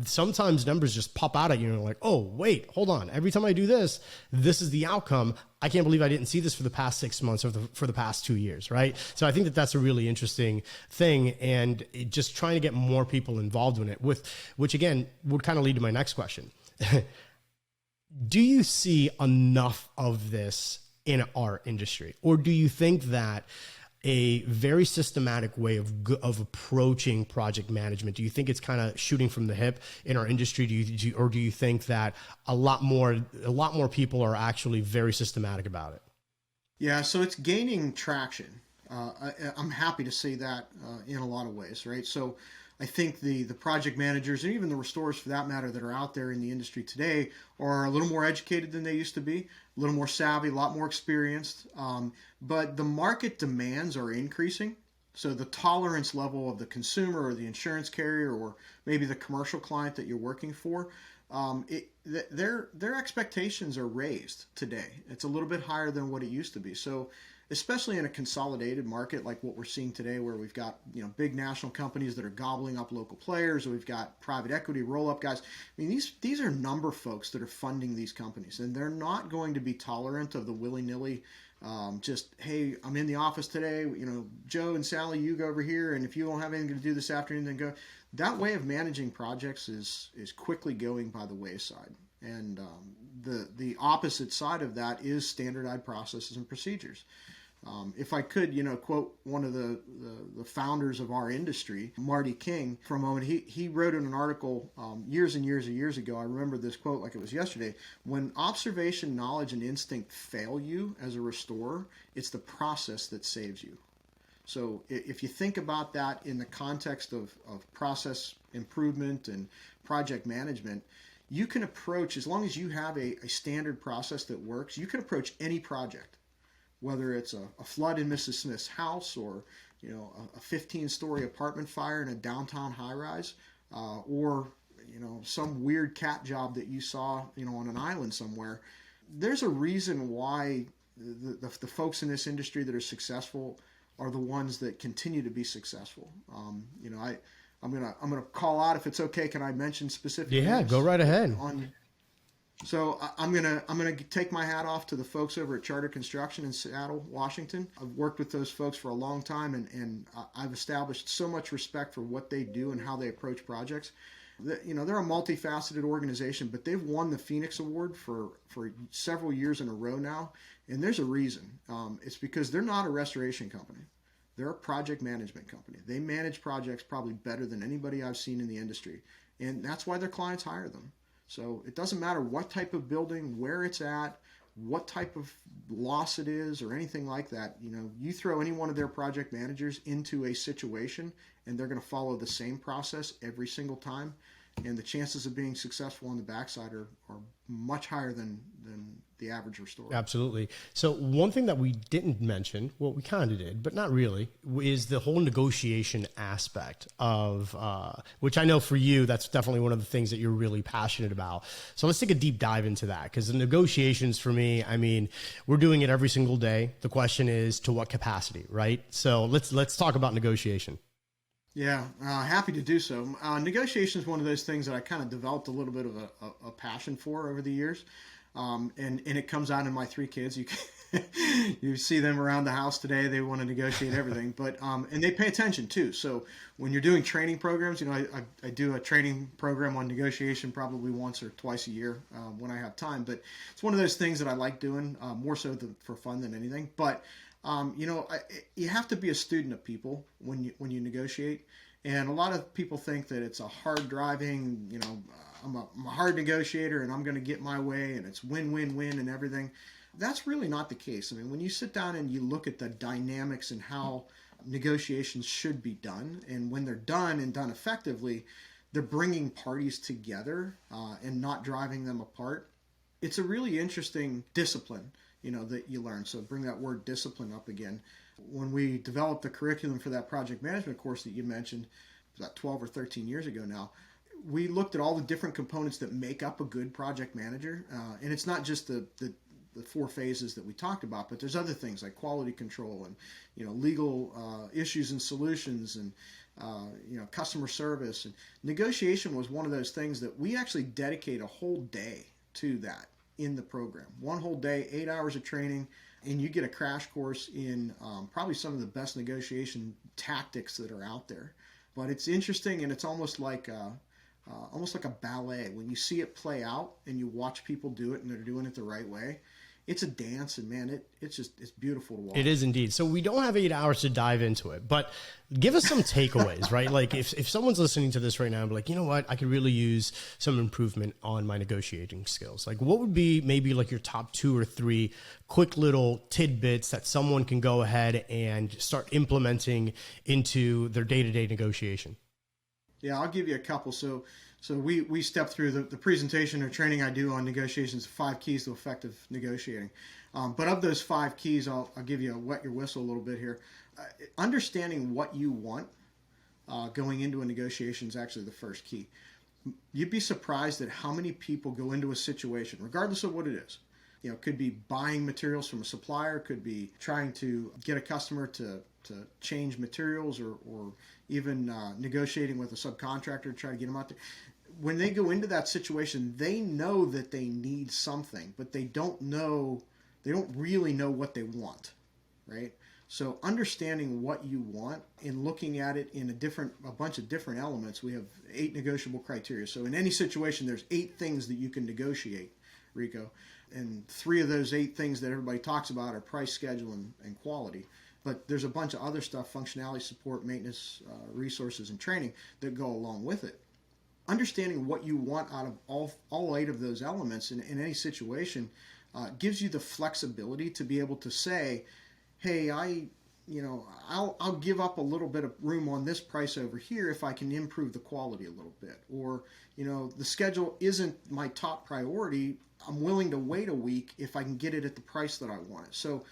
sometimes numbers just pop out at you and you're like, oh, wait, hold on. Every time I do this, this is the outcome. I can't believe I didn't see this for the past 6 months or for the past 2 years, right? So I think that that's a really interesting thing, and just trying to get more people involved in it, which again would kind of lead to my next question. Do you see enough of this in our industry? Or do you think that a very systematic way of approaching project management, do you think it's kind of shooting from the hip in our industry? Or do you think that a lot more people are actually very systematic about it?
Yeah, so it's gaining traction. I'm happy to see that in a lot of ways, right? So I think the project managers, and even the restorers for that matter, that are out there in the industry today are a little more educated than they used to be, a little more savvy, a lot more experienced. But the market demands are increasing. So the tolerance level of the consumer or the insurance carrier or maybe the commercial client that you're working for, their expectations are raised today. It's a little bit higher than what it used to be. So especially in a consolidated market like what we're seeing today, where we've got big national companies that are gobbling up local players, or we've got private equity roll-up guys. I mean, these are number folks that are funding these companies, and they're not going to be tolerant of the willy-nilly just, hey, I'm in the office today, Joe and Sally, you go over here, and if you don't have anything to do this afternoon, then go. That way of managing projects is quickly going by the wayside. And the opposite side of that is standardized processes and procedures. If I could, quote one of the founders of our industry, Marty King, for a moment, he wrote in an article years and years ago, I remember this quote like it was yesterday, when observation, knowledge, and instinct fail you as a restorer, it's the process that saves you. So if you think about that in the context of process improvement and project management, you can approach, as long as you have a standard process that works, you can approach any project. Whether it's a flood in Mrs. Smith's house, or a 15-story apartment fire in a downtown high-rise, or some weird cat job that you saw on an island somewhere. There's a reason why the folks in this industry that are successful are the ones that continue to be successful. I'm gonna call out, if it's okay. Can I mention specific?
Yeah, names? Go right ahead.
So I'm gonna take my hat off to the folks over at Charter Construction in Seattle, Washington. I've worked with those folks for a long time, and I've established so much respect for what they do and how they approach projects. They're a multifaceted organization, but they've won the Phoenix Award for several years in a row now, and there's a reason. It's because they're not a restoration company. They're a project management company. They manage projects probably better than anybody I've seen in the industry, and that's why their clients hire them. So it doesn't matter what type of building, where it's at, what type of loss it is, or anything like that. You throw any one of their project managers into a situation, and they're going to follow the same process every single time. and the chances of being successful on the backside are much higher than the average restorer.
Absolutely. So one thing that we didn't mention, well, we kind of did, but not really, is the whole negotiation aspect of, which I know for you, that's definitely one of the things that you're really passionate about. So let's take a deep dive into that, because the negotiations for me, I mean, we're doing it every single day. The question is to what capacity, right? So let's talk about negotiation.
Yeah, happy to do so. Negotiation is one of those things that I kind of developed a little bit of a passion for over the years. And it comes out in my 3 kids. You see them around the house today. They want to negotiate everything, but and they pay attention too. So when you're doing training programs, I do a training program on negotiation probably once or twice a year when I have time. But it's one of those things that I like doing more so for fun than anything. But you have to be a student of people when you negotiate. And a lot of people think that it's a hard driving, I'm a hard negotiator and I'm going to get my way and it's win-win-win and everything. That's really not the case. I mean, when you sit down and you look at the dynamics and how negotiations should be done, and when they're done and done effectively, they're bringing parties together and not driving them apart. It's a really interesting discipline, that you learn. So bring that word discipline up again. When we developed the curriculum for that project management course that you mentioned, about 12 or 13 years ago now, we looked at all the different components that make up a good project manager. And it's not just the 4 phases that we talked about, but there's other things like quality control and, legal issues and solutions and, customer service. And negotiation was one of those things that we actually dedicate a whole day to that in the program. One whole day, 8 hours of training, and you get a crash course in probably some of the best negotiation tactics that are out there. But it's interesting, and it's almost like a ballet. When you see it play out and you watch people do it and they're doing it the right way, it's a dance, and man, it's beautiful to watch.
It is indeed. So we don't have 8 hours to dive into it, but give us some takeaways, right? Like if someone's listening to this right now and be like, you know what, I could really use some improvement on my negotiating skills. Like what would be maybe like your top 2 or 3 quick little tidbits that someone can go ahead and start implementing into their day-to-day negotiation?
Yeah, I'll give you a couple. So we step through the presentation or training I do on negotiations, 5 keys to effective negotiating. But of those 5 keys, I'll give you a wet your whistle a little bit here. Understanding what you want going into a negotiation is actually the first key. You'd be surprised at how many people go into a situation, regardless of what it is. It could be buying materials from a supplier, could be trying to get a customer to change materials or even negotiating with a subcontractor to try to get them out there. When they go into that situation, they know that they need something, but they don't really know what they want, right? So understanding what you want and looking at it in a bunch of different elements. We have 8 negotiable criteria. So in any situation, there's 8 things that you can negotiate, Rico. And 3 of those 8 things that everybody talks about are price, schedule, and quality. But there's a bunch of other stuff, functionality, support, maintenance, resources, and training that go along with it. Understanding what you want out of all 8 of those elements in any situation gives you the flexibility to be able to say, hey, I'll give up a little bit of room on this price over here if I can improve the quality a little bit. Or, the schedule isn't my top priority. I'm willing to wait a week if I can get it at the price that I want it. So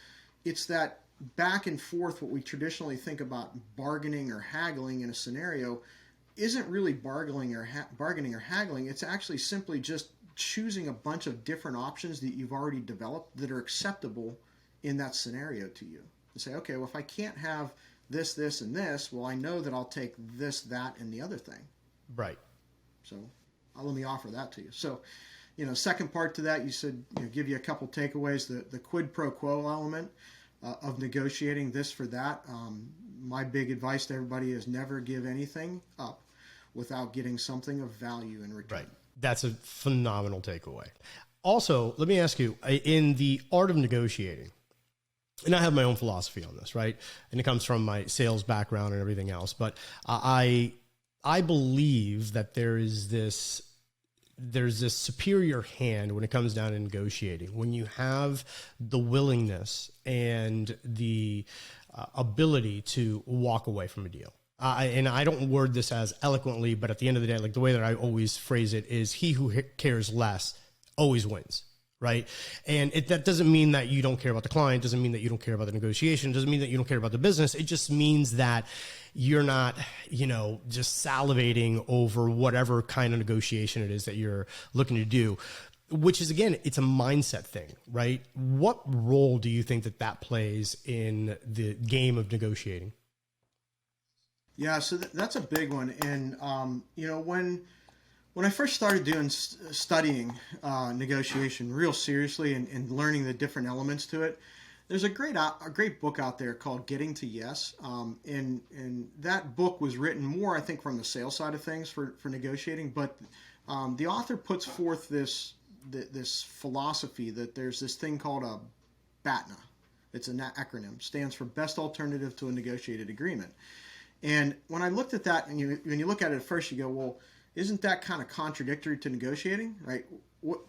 it's that back and forth, what we traditionally think about bargaining or haggling in a scenario isn't really bargaining or haggling. It's actually simply just choosing a bunch of different options that you've already developed that are acceptable in that scenario to you. And say, okay, well, if I can't have this, this, and this, well, I know that I'll take this, that, and the other thing.
Right.
So let me offer that to you. So, second part to that, you said, give you a couple takeaways. The quid pro quo element of negotiating this for that. My big advice to everybody is never give anything up without getting something of value in return.
Right. That's a phenomenal takeaway. Also, let me ask you, in the art of negotiating, and I have my own philosophy on this, right? And it comes from my sales background and everything else. But I believe that there's this superior hand when it comes down to negotiating. When you have the willingness and the ability to walk away from a deal. And I don't word this as eloquently, but at the end of the day, like the way that I always phrase it is he who cares less always wins. Right. And that doesn't mean that you don't care about the client, doesn't mean that you don't care about the negotiation, doesn't mean that you don't care about the business. It just means that you're not, just salivating over whatever kind of negotiation it is that you're looking to do, which is, again, it's a mindset thing, right? What role do you think that plays in the game of negotiating?
Yeah, so that's a big one. And, when I first started studying negotiation real seriously and learning the different elements to it, there's a great book out there called Getting to Yes. And that book was written more, I think, from the sales side of things for negotiating. But the author puts forth this philosophy that there's this thing called a BATNA. It's an acronym, stands for Best Alternative to a Negotiated Agreement. And when I looked at that, and when you look at it at first, you go, well, isn't that kind of contradictory to negotiating, right? What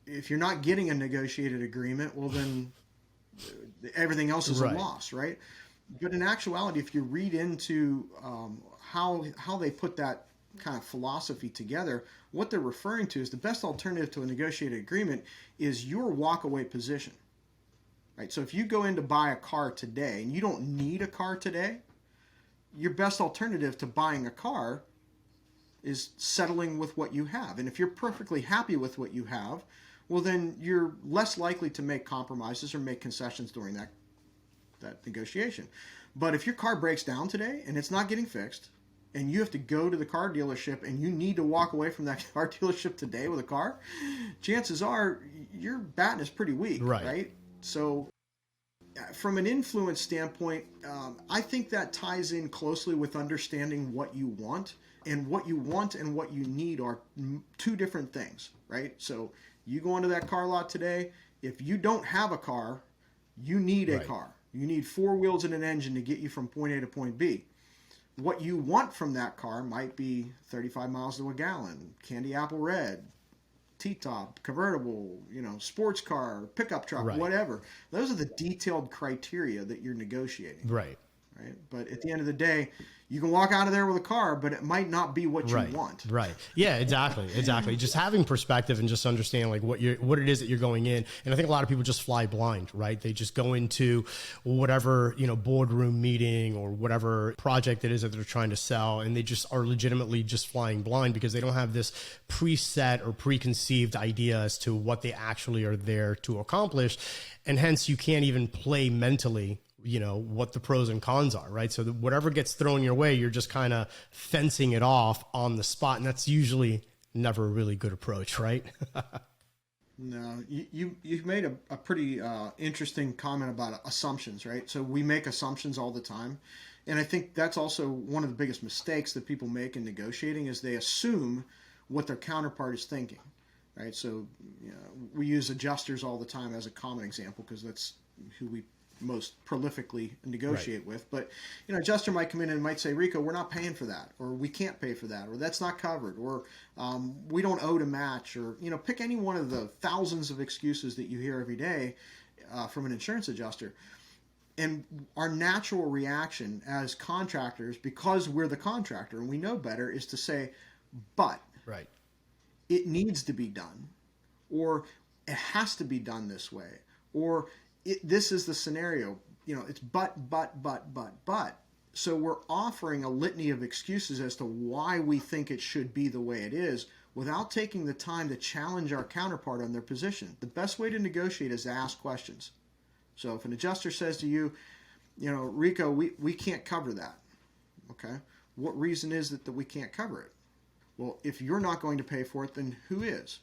if you're not getting a negotiated agreement? Well, then everything else is a loss, right? But in actuality, if you read into how they put that kind of philosophy together, what they're referring to is the best alternative to a negotiated agreement is your walkaway position, right? So if you go in to buy a car today and you don't need a car today, your best alternative to buying a car is settling with what you have. And if you're perfectly happy with what you have, well, then you're less likely to make compromises or make concessions during that negotiation. But if your car breaks down today and it's not getting fixed, and you have to go to the car dealership and you need to walk away from that car dealership today with a car, chances are your baton is pretty weak, right? So from an influence standpoint, I think that ties in closely with understanding what you want. And what you want and what you need are two different things, right? So you go into that car lot today. If you don't have a car, you need a car. You need 4 wheels and an engine to get you from point A to point B. What you want from that car might be 35 miles to a gallon, candy apple red, T-top, convertible, sports car, pickup truck, whatever. Those are the detailed criteria that you're negotiating. Right. But at the end of the day, you can walk out of there with a car, but it might not be what you want. Right.
Yeah, exactly. Just having perspective and just understanding like what it is that you're going in. And I think a lot of people just fly blind, right? They just go into whatever, boardroom meeting or whatever project it is that they're trying to sell. And they just are legitimately just flying blind because they don't have this preset or preconceived idea as to what they actually are there to accomplish. And hence you can't even play mentally what the pros and cons are, right? So whatever gets thrown your way, you're just kind of fencing it off on the spot. And that's usually never a really good approach, right?
No, you've made a pretty interesting comment about assumptions, right? So we make assumptions all the time. And I think that's also one of the biggest mistakes that people make in negotiating is they assume what their counterpart is thinking, right? So we use adjusters all the time as a common example because that's who we most prolifically negotiate with. But adjuster might come in and might say, Rico, we're not paying for that, or we can't pay for that, or that's not covered, or we don't owe to match, or pick any one of the thousands of excuses that you hear every day from an insurance adjuster. And our natural reaction as contractors, because we're the contractor and we know better, is to say, but it needs to be done, or it has to be done this way, or this is the scenario, it's but. So we're offering a litany of excuses as to why we think it should be the way it is without taking the time to challenge our counterpart on their position. The best way to negotiate is to ask questions. So if an adjuster says to you, Rico, we can't cover that. Okay. What reason is it that we can't cover it? Well, if you're not going to pay for it, then who is?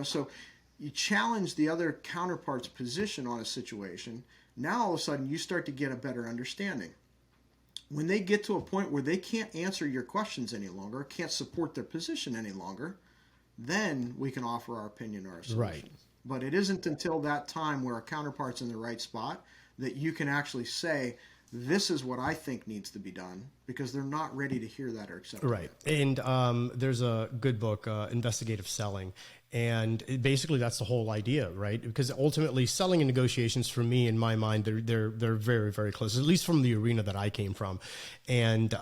So you challenge the other counterpart's position on a situation. Now all of a sudden you start to get a better understanding. When they get to a point where they can't answer your questions any longer, can't support their position any longer, then we can offer our opinion or our solution. But it isn't until that time where a counterpart's in the right spot that you can actually say, this is what I think needs to be done, because they're not ready to hear that or accept it.
Right. And there's a good book, Investigative Selling. And basically that's the whole idea, right? Because ultimately selling and negotiations, for me, in my mind, they're very, very close, at least from the arena that I came from. And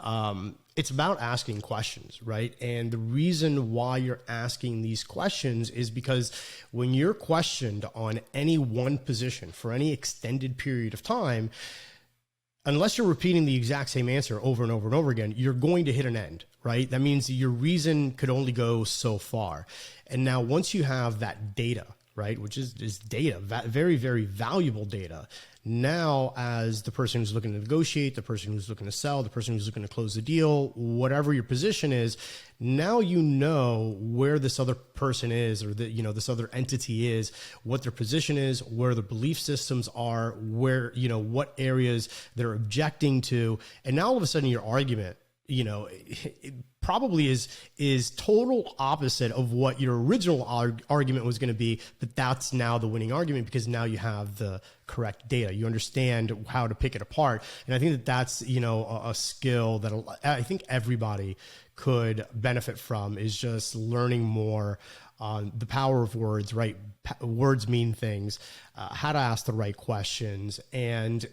it's about asking questions, right? And the reason why you're asking these questions is because when you're questioned on any one position for any extended period of time, unless you're repeating the exact same answer over and over and over again, you're going to hit an end, right? That means your reason could only go so far. And now once you have that data, right, which is data, very, very valuable data, now as the person who's looking to negotiate, the person who's looking to sell, the person who's looking to close the deal, whatever your position is, now you know where this other person is, or this other entity is, what their position is, where their belief systems are, where, what areas they're objecting to. And now all of a sudden your argument, it probably is total opposite of what your original argument was going to be, but that's now the winning argument because now you have the correct data. You understand how to pick it apart. And I think that that's, a skill that I think everybody could benefit from, is just learning more on the power of words, right? Words mean things, how to ask the right questions, and,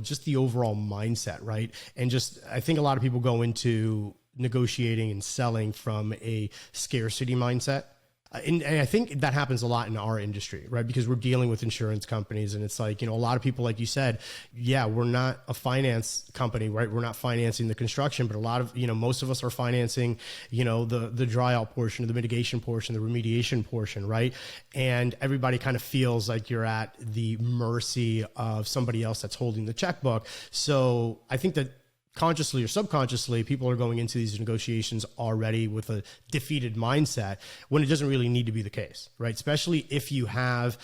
just the overall mindset, right? And just, I think a lot of people go into negotiating and selling from a scarcity mindset. And I think that happens a lot in our industry, right? Because we're dealing with insurance companies, and it's like, a lot of people, like you said, yeah, we're not a finance company, right? We're not financing the construction, but a lot of, most of us are financing, the dry out portion, the mitigation portion, the remediation portion, right? And everybody kind of feels like you're at the mercy of somebody else that's holding the checkbook. So I think that consciously or subconsciously, people are going into these negotiations already with a defeated mindset, when it doesn't really need to be the case, right? Especially if you have,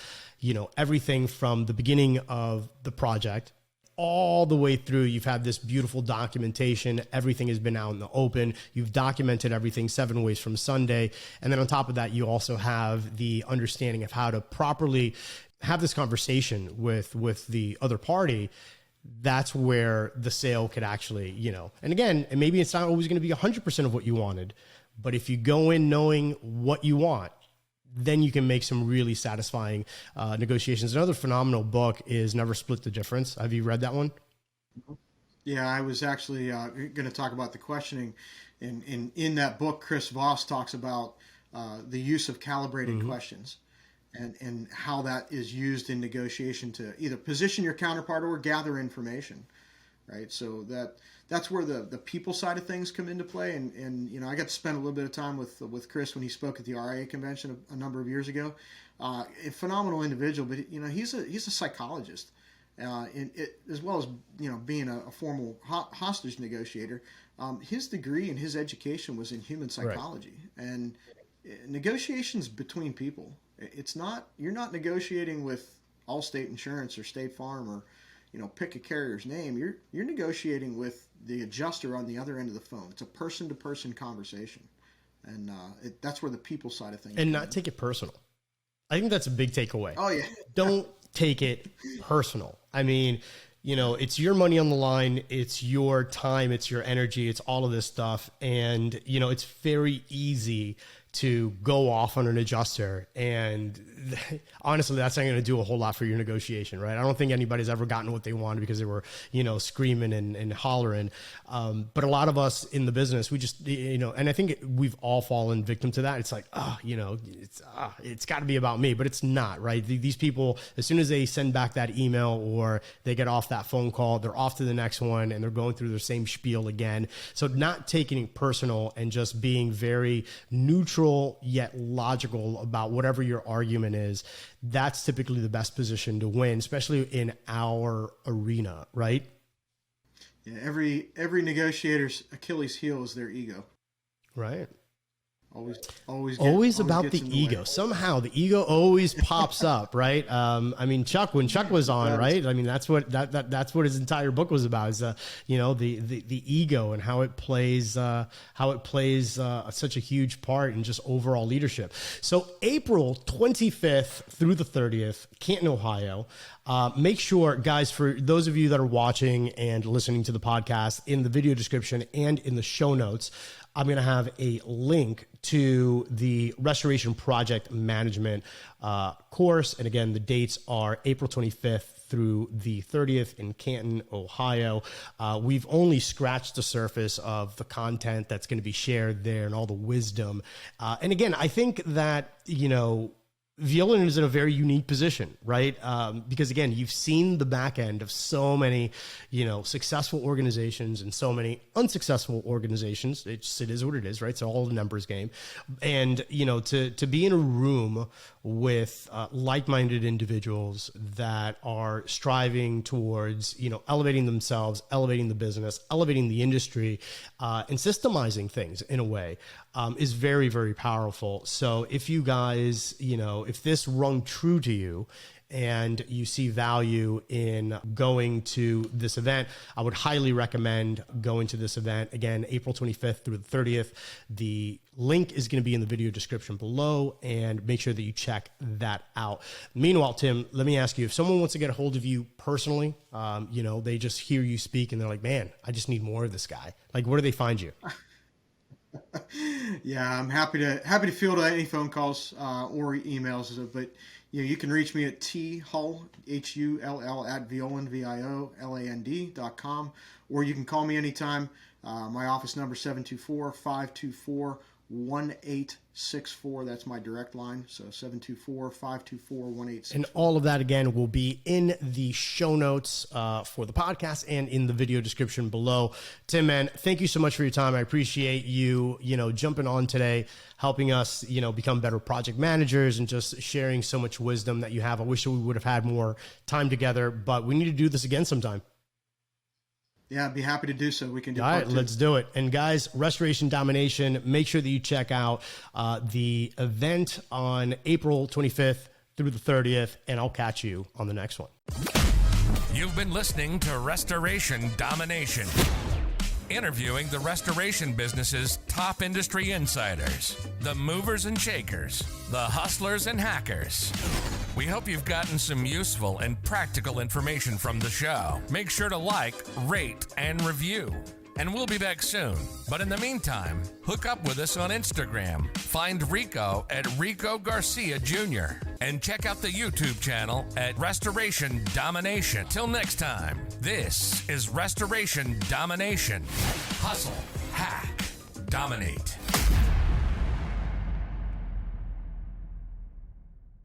everything from the beginning of the project all the way through. You've had this beautiful documentation. Everything has been out in the open. You've documented everything 7 ways from Sunday. And then on top of that, you also have the understanding of how to properly have this conversation with the other party. That's where the sale could actually, and again, and maybe it's not always going to be 100% of what you wanted, but if you go in knowing what you want, then you can make some really satisfying negotiations. Another phenomenal book is Never Split the Difference. Have you read that one?
Yeah, I was actually going to talk about the questioning. In that book, Chris Voss talks about the use of calibrated questions. And how that is used in negotiation to either position your counterpart or gather information, right? So that's where the people side of things come into play. And I got to spend a little bit of time with Chris when he spoke at the RIA convention a number of years ago. A phenomenal individual, but he's a psychologist, as well as being a formal hostage negotiator. His degree and his education was in human psychology, right. And negotiations between people. You're not negotiating with Allstate Insurance or State Farm or, pick a carrier's name. You're negotiating with the adjuster on the other end of the phone. It's a person-to-person conversation. And that's where the people side of things.
And not take it personal. I think that's a big takeaway.
Oh, yeah.
Don't take it personal. I mean, it's your money on the line. It's your time. It's your energy. It's all of this stuff. And, it's very easy to go off on an adjuster. And honestly, that's not going to do a whole lot for your negotiation, right? I don't think anybody's ever gotten what they wanted because they were, screaming and hollering. But a lot of us in the business, we just, and I think we've all fallen victim to that. It's like, it's got to be about me, but it's not, right? These people, as soon as they send back that email or they get off that phone call, they're off to the next one and they're going through their same spiel again. So not taking it personal and just being very neutral yet logical about whatever your argument is, that's typically the best position to win, especially in our arena, right?
Yeah, every negotiator's Achilles heel is their ego.
Right.
Always
about the ego. Somehow the ego always pops up, right? I mean, when Chuck was on, right? I mean, that's what his entire book was about, is the ego and how it plays such a huge part in just overall leadership. So April 25th through the 30th, Canton, Ohio. Make sure, guys, for those of you that are watching and listening to the podcast, in the video description and in the show notes, I'm going to have a link to the Restoration Project Management course. And again, the dates are April 25th through the 30th in Canton, Ohio. We've only scratched the surface of the content that's going to be shared there and all the wisdom. And again, I think that, Violand is in a very unique position, right? Because again, you've seen the back end of so many, successful organizations and so many unsuccessful organizations. It is what it is, right? It's all a numbers game. And, to be in a room with like-minded individuals that are striving towards, elevating themselves, elevating the business, elevating the industry, and systemizing things in a way, is very, very powerful. So if you guys, if this rung true to you and you see value in going to this event, I would highly recommend going to this event. Again, April 25th through the 30th. The link is going to be in the video description below, and make sure that you check that out. Meanwhile, Tim, let me ask you, if someone wants to get a hold of you personally, they just hear you speak and they're like, man, I just need more of this guy. Like, where do they find you?
Yeah, I'm happy to field any phone calls or emails. But you can reach me at thull, HULL, at Violand, VIOLAND.com, or you can call me anytime. My office number 724-524-1864. That's my direct line. So 724-524-1864.
And all of that, again, will be in the show notes for the podcast and in the video description below. Tim, man, thank you so much for your time. I appreciate you, jumping on today, helping us, become better project managers, and just sharing so much wisdom that you have. I wish we would have had more time together, but we need to do this again sometime.
Yeah, I'd be happy to do so. We can do
All right, let's do it. And guys, Restoration Domination, make sure that you check out the event on April 25th through the 30th, and I'll catch you on the next one.
You've been listening to Restoration Domination, interviewing the restoration business's top industry insiders, the movers and shakers, the hustlers and hackers. We hope you've gotten some useful and practical information from the show. Make sure to like, rate, and review. And we'll be back soon. But in the meantime, hook up with us on Instagram. Find Rico at Rico Garcia Jr. And check out the YouTube channel at Restoration Domination. Till next time, this is Restoration Domination. Hustle, hack, dominate.